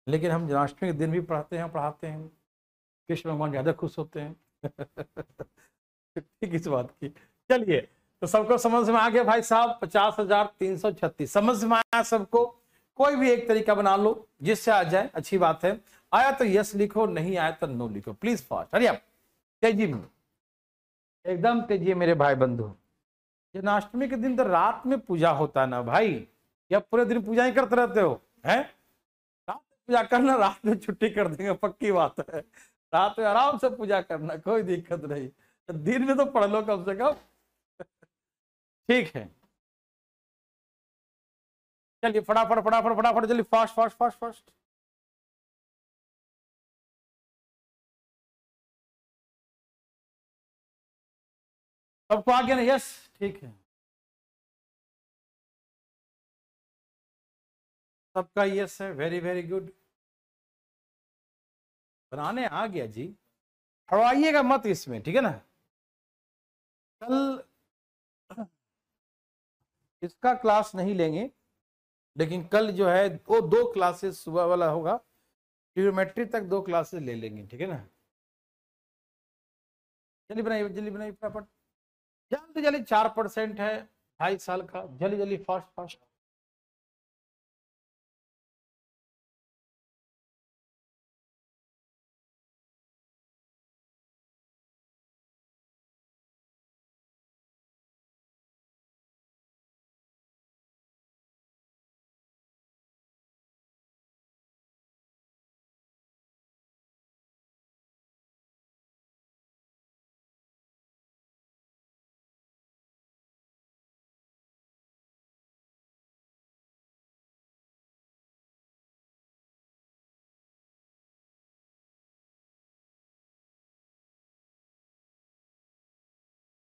लेकिन हम जन्माष्टमी के दिन भी पढ़ाते हैं। कृष्ण भगवान ज्यादा खुश होते हैं। ठीक इस बात की। चलिए, तो सबको समझ में आ गया भाई साहब? 50,336 समझ में आया सबको? कोई भी एक तरीका बना लो जिससे आ जाए, अच्छी बात है। आया तो यस लिखो, नहीं आया तो नो लिखो, प्लीज फास्ट। हरिया तेजी में, एकदम तेजी मेरे भाई बंधु। जन्माष्टमी के दिन तो रात में पूजा होता है ना भाई, या पूरे दिन पूजा ही करते रहते हो? हैं, रात में पूजा करना, रात में छुट्टी कर देंगे, पक्की बात है। रात में आराम से पूजा करना, कोई दिक्कत नहीं। तो दिन में तो पढ़ लो कम से कम। ठीक है, चलिए फटाफट फटाफट फटाफट जल्दी, फास्ट फास्ट फास्ट फास्ट। सबको आ गया ना? यस, ठीक है, सबका यस है, वेरी वेरी गुड। बनाने आ गया जी, हड़वाइएगा मत इसमें, ठीक है ना। कल इसका क्लास नहीं लेंगे, लेकिन कल जो है वो 2 क्लासेस सुबह वाला होगा, ट्रिग्नोमेट्री तक 2 क्लासेस ले लेंगे, ठीक है ना। जल्दी बनाइए फटाफट, जल्दी जल्दी। 4% है 2.5 साल का, जल्दी जल्दी फास्ट फास्ट।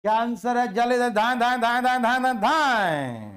क्या आंसर है? जल्दी धाए धाए धाए धाए धाए धाए धाए।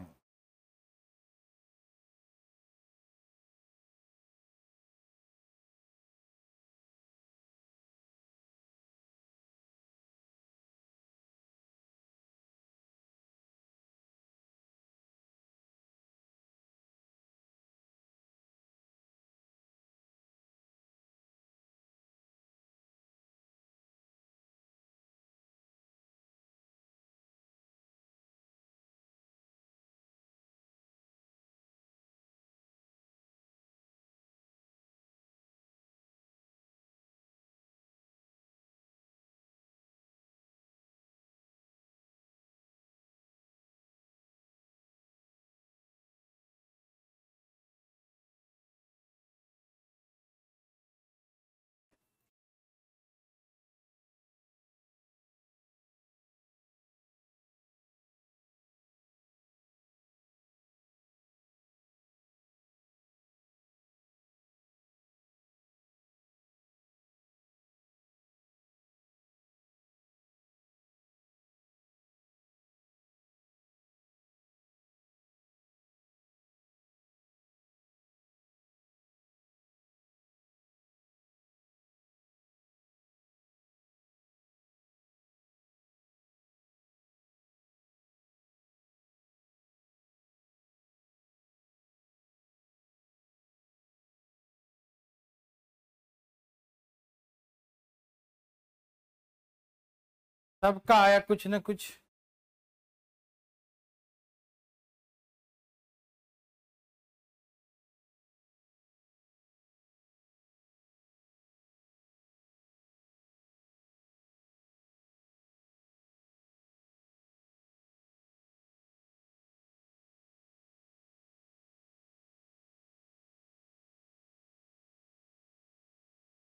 सबका आया कुछ न कुछ।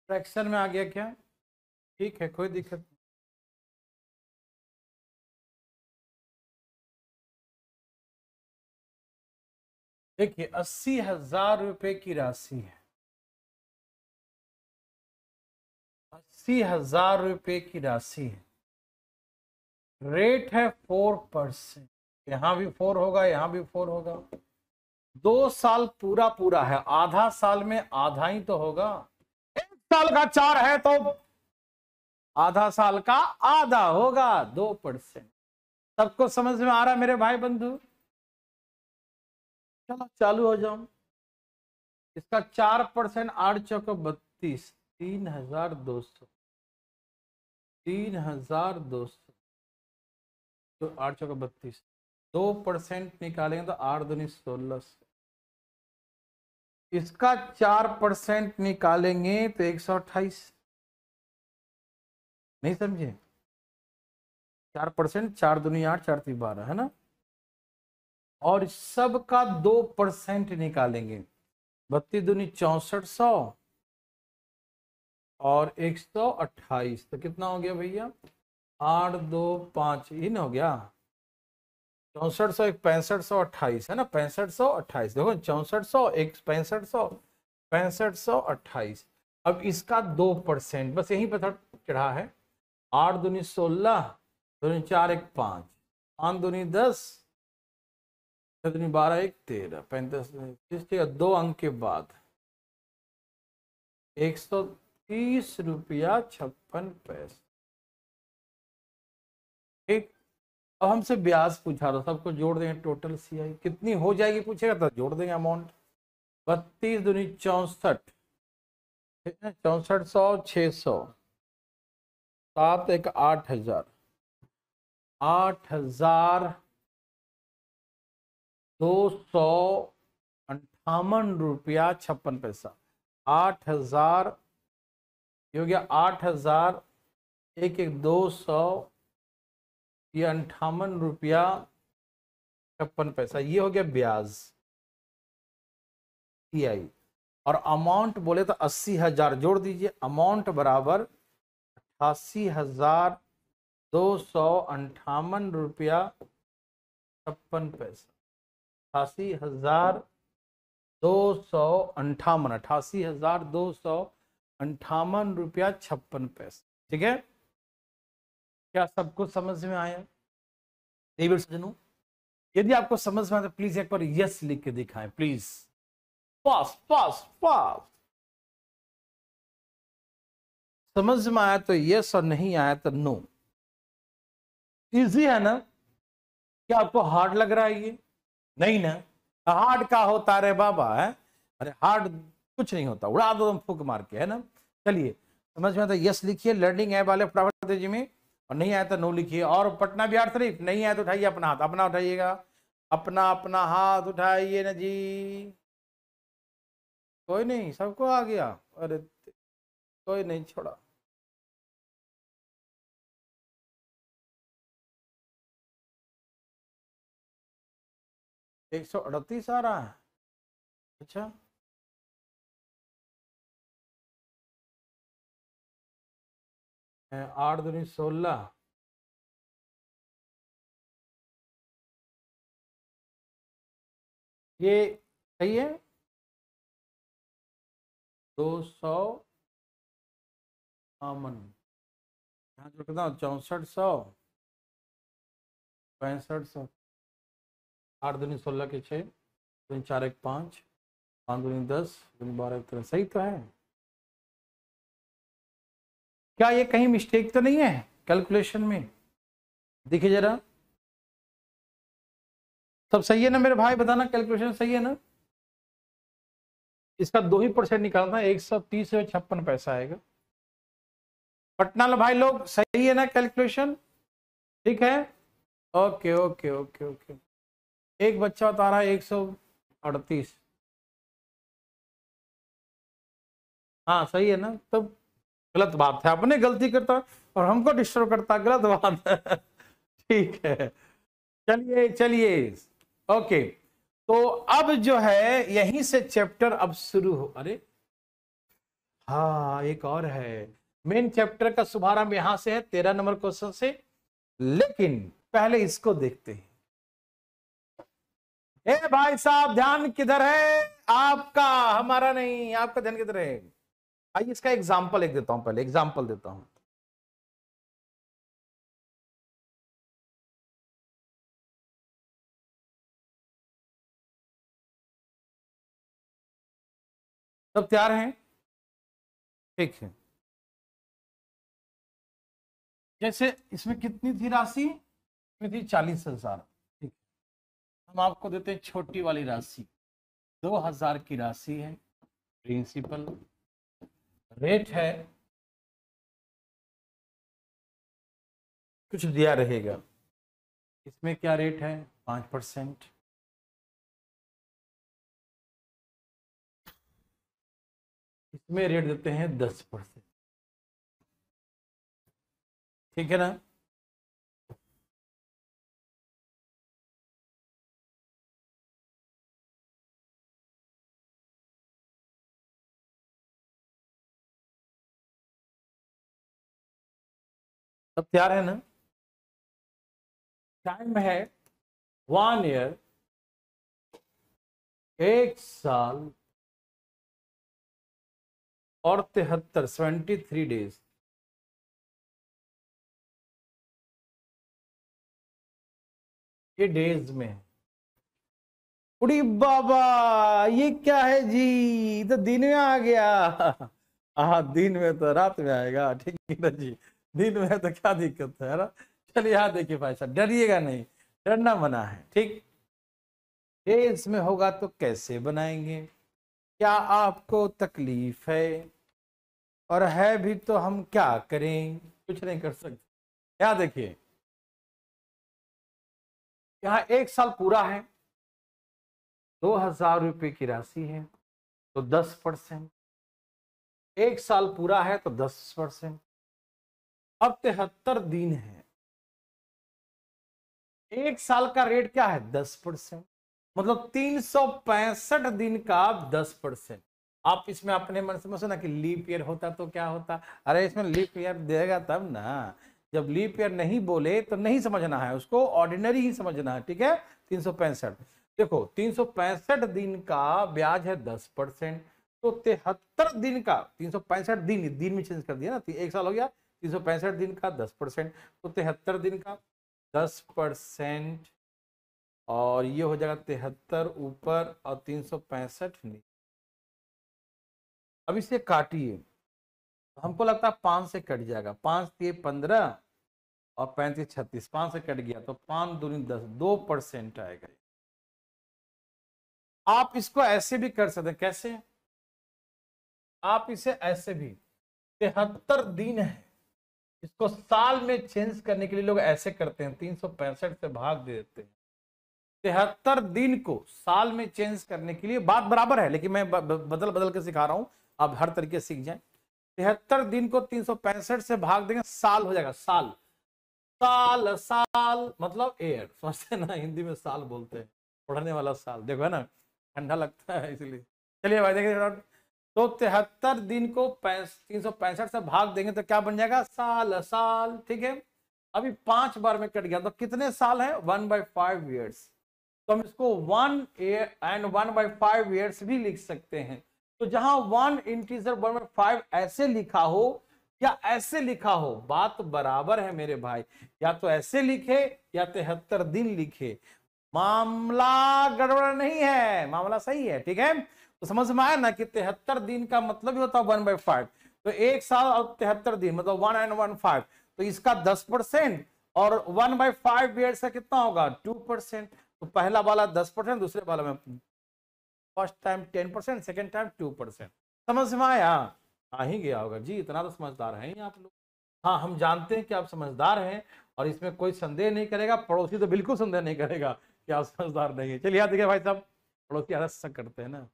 फ्रैक्शन में आ गया क्या? ठीक है, कोई दिक्कत नहीं। देखिए 80,000 रुपए की राशि है, 80,000 रुपए की राशि है, रेट है 4%। यहां भी 4 होगा, यहां भी 4 होगा। 2 साल पूरा पूरा है, आधा साल में आधा ही तो होगा। 1 साल का 4 है तो आधा साल का आधा होगा, 2%। सबको समझ में आ रहा है मेरे भाई बंधु? चलो चालू हो जाओ। इसका 4%, 8 चौको 32, 3,200, 3,200, तो 8 चौको 32, 2% निकालेंगे तो 8 दूनी 16। इसका 4% निकालेंगे तो 128। नहीं समझे? 4%, 4 दूनी 8, 4 3 12, है ना। और सबका 2% निकालेंगे, 32 दूनी 6400 और 128, तो कितना हो गया भैया? 8 2 5 ही ना हो गया? 6400 एक 6528 है ना, 6528, देखो 6400 एक 6500, 6528। अब इसका 2%, बस यहीं पर चढ़ा है। 8 दूनी 16, 2 4 1 5, 5 दूनी 10, 6 दूनी 12 1 13, 35 दो अंक के बाद 130 रुपया 56 पैसे। ठीक। अब हमसे ब्याज पूछा रहा, सबको जोड़ देंगे, टोटल सीआई कितनी हो जाएगी पूछेगा तो जोड़ देंगे अमाउंट। 32 दूनी 64, ठीक है, 6400, 600, 7 एक 8000, 8258 रुपया 56 पैसा। 8000 ये हो गया, 8000 एक एक 200, ये 58 रुपया 56 पैसा, ये हो गया ब्याज सीआई। और अमाउंट बोले तो 80,000 जोड़ दीजिए, अमाउंट बराबर 88,258 रुपया 56 पैसा। 88,258, 88,258 रुपया 56 पैसा। ठीक है, क्या सब कुछ समझ में आया? सज्जनों, यदि आपको समझ में आया तो प्लीज एक बार यस लिख के दिखाएं प्लीज, फास्ट फास्ट फास्ट। समझ में आया तो यस और नहीं आया तो नो। इजी है ना? क्या आपको हार्ड लग रहा है ये? नहीं ना, हार्ड का होता रे बाबा है, अरे हार्ड कुछ नहीं होता, उड़ा दो तुम फूक मार के, है ना। चलिए समझ में आता यस लिखिए, लर्निंग ऐप वाले फटाफट दीजिए में, और नहीं आया तो नो लिखिए। और पटना बिहार शरीफ नहीं आया तो उठाइए अपना हाथ, अपना उठाइएगा, अपना अपना हाथ उठाइए ना जी। कोई नहीं, सबको आ गया, अरे कोई नहीं छोड़ा। एक 138 आ रहा है, अच्छा 8 दूनी 16, ये सही है। 200 आमन, यहाँ जो कितना 6400, 6500, 8 दूनी 16 के 6, 2 4 1 5, 5 दूनी 10, 2 12 1 13, सही तो है। क्या ये कहीं मिस्टेक तो नहीं है कैलकुलेशन में? देखिए जरा, सब सही है ना मेरे भाई, बताना कैलकुलेशन सही है ना? इसका 2% निकालना है, 130 में 56 पैसा आएगा। पटना लो भाई लोग, सही है ना कैलकुलेशन? ठीक है, ओके ओके ओके ओके। एक बच्चा बता रहा है 138, हाँ सही है ना, तब गलत बात है, अपने गलती करता और हमको डिस्टर्ब करता, गलत बात है। ठीक है, चलिए चलिए, ओके। तो अब जो है यहीं से चैप्टर अब शुरू हो, अरे हाँ एक और है, मेन चैप्टर का शुभारंभ यहां से है 13 नंबर क्वेश्चन से। लेकिन पहले इसको देखते हैं। ए भाई साहब, ध्यान किधर है आपका? हमारा नहीं, आपका ध्यान किधर है? आइए इसका एग्जाम्पल एक देता हूं, पहले एग्जाम्पल देता हूं। सब तैयार हैं? ठीक है, जैसे इसमें कितनी थी राशि? इसमें थी 40,000। ठीक, हम आपको देते हैं छोटी वाली राशि, 2,000 की राशि है, प्रिंसिपल रेट है कुछ दिया रहेगा, इसमें क्या रेट है? 5%। इसमें रेट देते हैं 10%। ठीक है ना? सब तैयार है ना? टाइम है 1 ईयर, 1 साल और 73 डेज। ये डेज में है। उड़ी बाबा, ये क्या है जी, तो दिन में आ गया। हाँ, दिन में तो रात में आएगा, ठीक है ना जी। दिन में है तो क्या दिक्कत है ना। चलिए यहाँ देखिए भाई साहब, डरिएगा नहीं, डरना मना है, ठीक। डेज में होगा तो कैसे बनाएंगे? क्या आपको तकलीफ है? और है भी तो हम क्या करें? कुछ नहीं कर सकते। यहाँ देखिए, यहाँ 1 साल पूरा है, 2,000 रुपये की राशि है, तो 10%। 1 साल पूरा है तो 10%। अब 73 दिन है, 1 साल का रेट क्या है? 10%। मतलब 365 दिन का 10%। आप इसमें अपने मन से सोचना कि लीप ईयर होता तो क्या होता। अरे इसमें लीप ईयर देगा तब ना। जब लीप ईयर नहीं बोले तो नहीं समझना है, उसको ऑर्डिनरी ही समझना है, ठीक है। 365, देखो 365 दिन का ब्याज है 10%। तो 73 दिन का, 365 दिन, दिन में चेंज कर दिया ना, 1 साल हो गया, 365 दिन का 10%। तो 73 दिन का 10%, और ये हो जाएगा 73 ऊपर और 365 नीचे। अब इसे काटिए, हमको लगता है 5 से कट जाएगा। 5 दिए 15 और 35 36, 5 से कट गया तो 5 दूनी 10, 2% आएगा। आप इसको ऐसे भी कर सकते हैं, कैसे? आप इसे ऐसे भी, 73 दिन है, इसको साल में चेंज करने के लिए लोग ऐसे करते हैं, 365 से भाग दे देते हैं। 73 दिन को साल में चेंज करने के लिए, बात बराबर है लेकिन मैं बदल बदल के सिखा रहा हूं, आप हर तरीके सीख जाएं। 73 दिन को 365 से भाग देंगे, साल हो जाएगा। साल, साल साल मतलब एयर, समझते ना, हिंदी में साल बोलते हैं, पढ़ने वाला साल, देखो है ना, ठंडा लगता है इसलिए। चलिए भाई देखिए, तो 73 दिन को 365 से भाग देंगे तो क्या बन जाएगा? साल साल, ठीक है। अभी 5 बार में कट गया तो कितने साल है? 1/5 ईयर्स। तो हम इसको 1 ईयर एंड 1/5 ईयर्स भी लिख सकते हैं। तो जहां 1 इंटीजर 1/5 ऐसे लिखा हो या ऐसे लिखा हो, बात बराबर है मेरे भाई। या तो ऐसे लिखे या 73 दिन लिखे, मामला गड़बड़ नहीं है, मामला सही है, ठीक है। तो समझ में आया ना कि 73 दिन का मतलब ही होता है 1/5। तो 1 साल और 73 दिन मतलब 1 and 1/5, तो इसका 10%, और 1/5 ईयर्स का कितना होगा? 2%। तो पहला वाला 10%, दूसरे वाला में फर्स्ट टाइम 10%, सेकेंड टाइम 2%। समझ में आया? आ ही गया होगा जी, इतना तो समझदार है ही आप लोग। हाँ, हम जानते हैं कि आप समझदार हैं और इसमें कोई संदेह नहीं करेगा, पड़ोसी तो बिल्कुल संदेह नहीं करेगा कि आप समझदार नहीं है। चलिए याद देखिए भाई साहब, पड़ोसी आदत से करते हैं ना,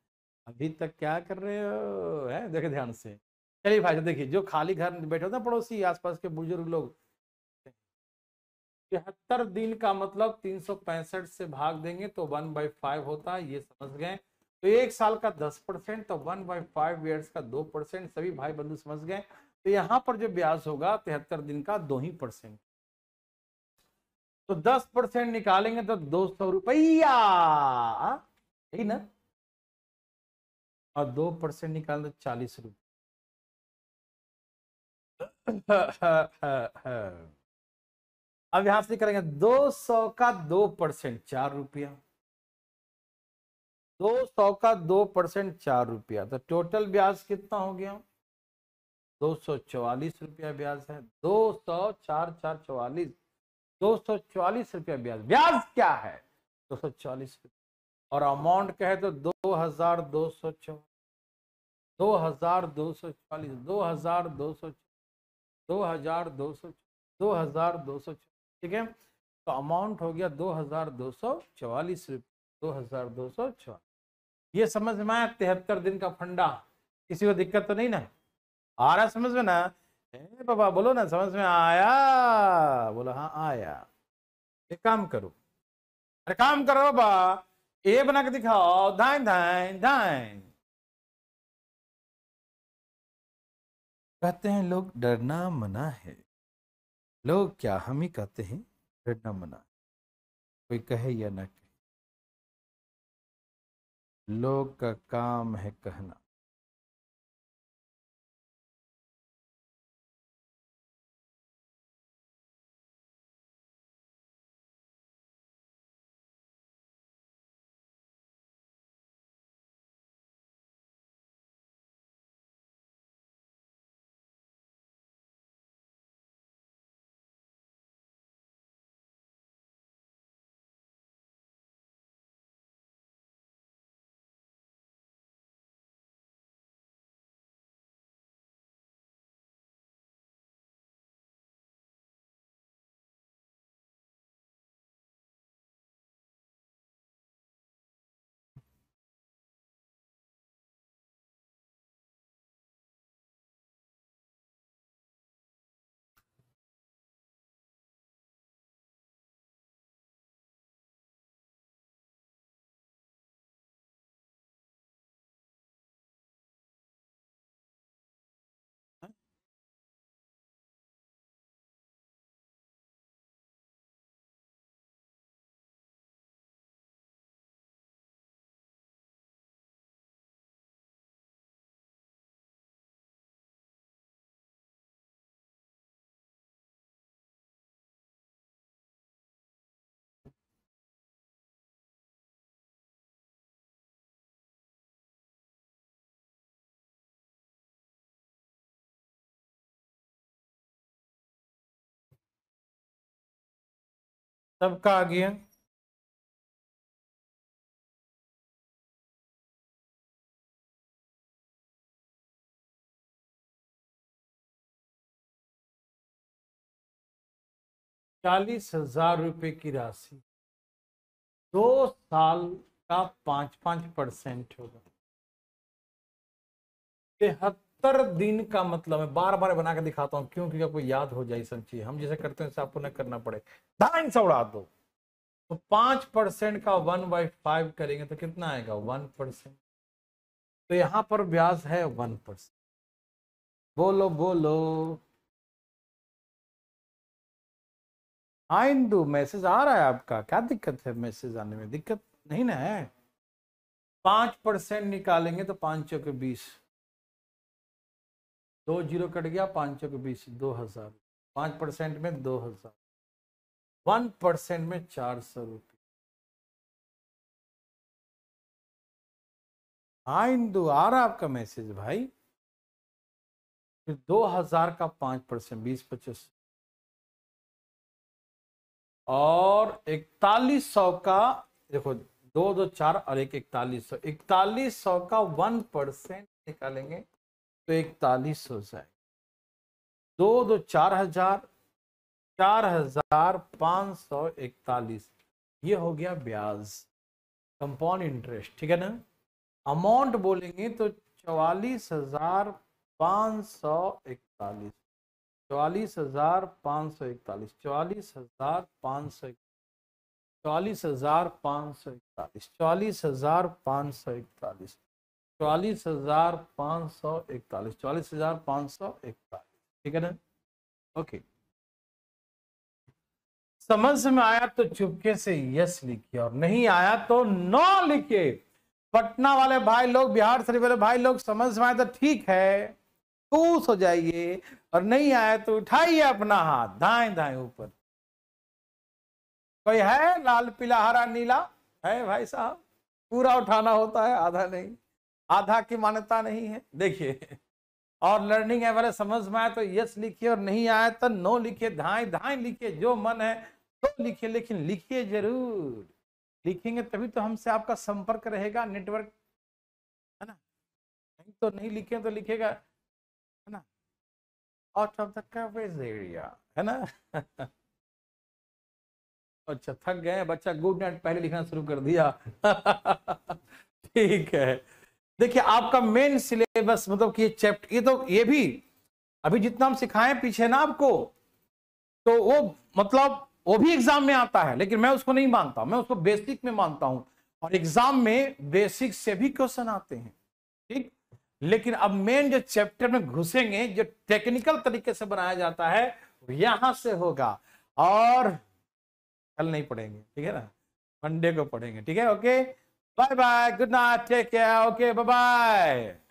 अभी तक क्या कर रहे हो, है देखे ध्यान से। चलिए भाई साहब देखिए, जो खाली घर में बैठे होते हैं पड़ोसी, आसपास के बुजुर्ग लोग, 73 दिन का मतलब 365 से भाग देंगे तो 1/5 होता है, ये समझ गए। तो 1 साल का 10%, तो 1/5 ईयर्स का 2%, सभी भाई बंधु समझ गए। तो यहां पर जो ब्याज होगा 73 दिन का 2%। तो 10% निकालेंगे तो 200 रुपया, यही ना। और 2% निकालें तो 40 रुपये। अब यहां से करेंगे 200 का 2%, 4 रुपया। 200 का 2% 4 रुपया, तो टोटल ब्याज कितना हो गया? 244 रुपया ब्याज है। 200 4 4 44, 244 रुपया ब्याज। ब्याज क्या है? 244। और अमाउंट क्या है? तो 2244, 2244, 2200, 2200, 2200, ठीक है। तो अमाउंट हो गया 2244 रुपये, 2244। ये समझ में आया 73 दिन का फंडा? किसी को दिक्कत तो नहीं ना? आ रहा समझ में ना? बाबा बोलो ना, समझ में आया? बोलो हाँ आया। एक काम करो, अरे काम करो बाबा, ए बना के दिखाओ, धाइन धाइन धाइन। कहते हैं लोग डरना मना है, लोग क्या हम ही कहते हैं डरना मना है। कोई कहे या न कहे, लोग का काम है कहना। सबका आ गया। ₹40,000 की राशि 2 साल का 5-5% होगा। 73 दिन का मतलब है, बार बार बना के दिखाता हूं क्यों, क्योंकि आपको याद हो जाए सब चीज। हम जैसे करते हैं वैसे आपको न करना पड़े, धाइन से उड़ा दो। तो 5% का 1/5 करेंगे तो कितना आएगा? 1%। तो यहां पर ब्याज है 1%। बोलो बोलो। हाँ इंदू, मैसेज आ रहा है आपका, क्या दिक्कत है? मैसेज आने में दिक्कत नहीं ना है। 5% निकालेंगे तो 5 चौके 20, 2 जीरो कट गया, 5 चौके 20, 2000। 5% में 2000, 1% में ₹400। हाँ इंदू, आ रहा आपका मैसेज भाई। फिर 2000 का 5%, 20-25, और 4100 का, देखो 2-2-4 और 4100, 4100 का 1% निकालेंगे तो 4100 जाए। 2-2-4,000, 4,541, ये हो गया ब्याज, कंपाउंड इंटरेस्ट, ठीक है ना। अमाउंट बोलेंगे तो 44,541, 44,541, 44,541, 44,541, 44,541, 44,541, 44,541, ठीक है ना। ओके, समझ में आया तो चुपके से यस लिखिए, और नहीं आया तो नो लिखिए। पटना वाले भाई लोग, बिहार शरीफ वाले भाई लोग समझ में आए तो ठीक है, खुश हो जाइए, और नहीं आए तो उठाइए अपना हाथ दाएं दाएं ऊपर। कोई है लाल पीला हरा नीला? है भाई साहब? पूरा उठाना होता है, आधा नहीं। आधा की मान्यता नहीं है, देखिए। और लर्निंग है वाले समझ में आए तो यस लिखिए, और नहीं आए तो नो लिखिए, धाएं धाएं लिखिए, जो मन है तो लिखिए, लेकिन लिखिए जरूर। लिखेंगे तभी तो हमसे आपका संपर्क रहेगा, नेटवर्क, है ना। नहीं तो नहीं लिखे तो लिखेगा, है ना, out of the coverage area, है ना। अच्छा, थक गए बच्चा, गुड नाइट पहले लिखना शुरू कर दिया। ठीक है। देखिए आपका मेन सिलेबस, मतलब कि चैप्टर, ये तो ये भी अभी जितना हम सिखाएं पीछे ना आपको, तो वो मतलब वो भी एग्जाम में आता है, लेकिन मैं उसको नहीं मानता, मैं उसको बेसिक में मानता हूं। और एग्जाम में बेसिक से भी क्वेश्चन आते हैं, ठीक। लेकिन अब मेन जो चैप्टर में घुसेंगे, जो टेक्निकल तरीके से बनाया जाता है, यहां से होगा, और कल नहीं पढ़ेंगे, ठीक है ना। मंडे को पढ़ेंगे, ठीक है। Okay, bye bye, good night, take care, okay, bye bye.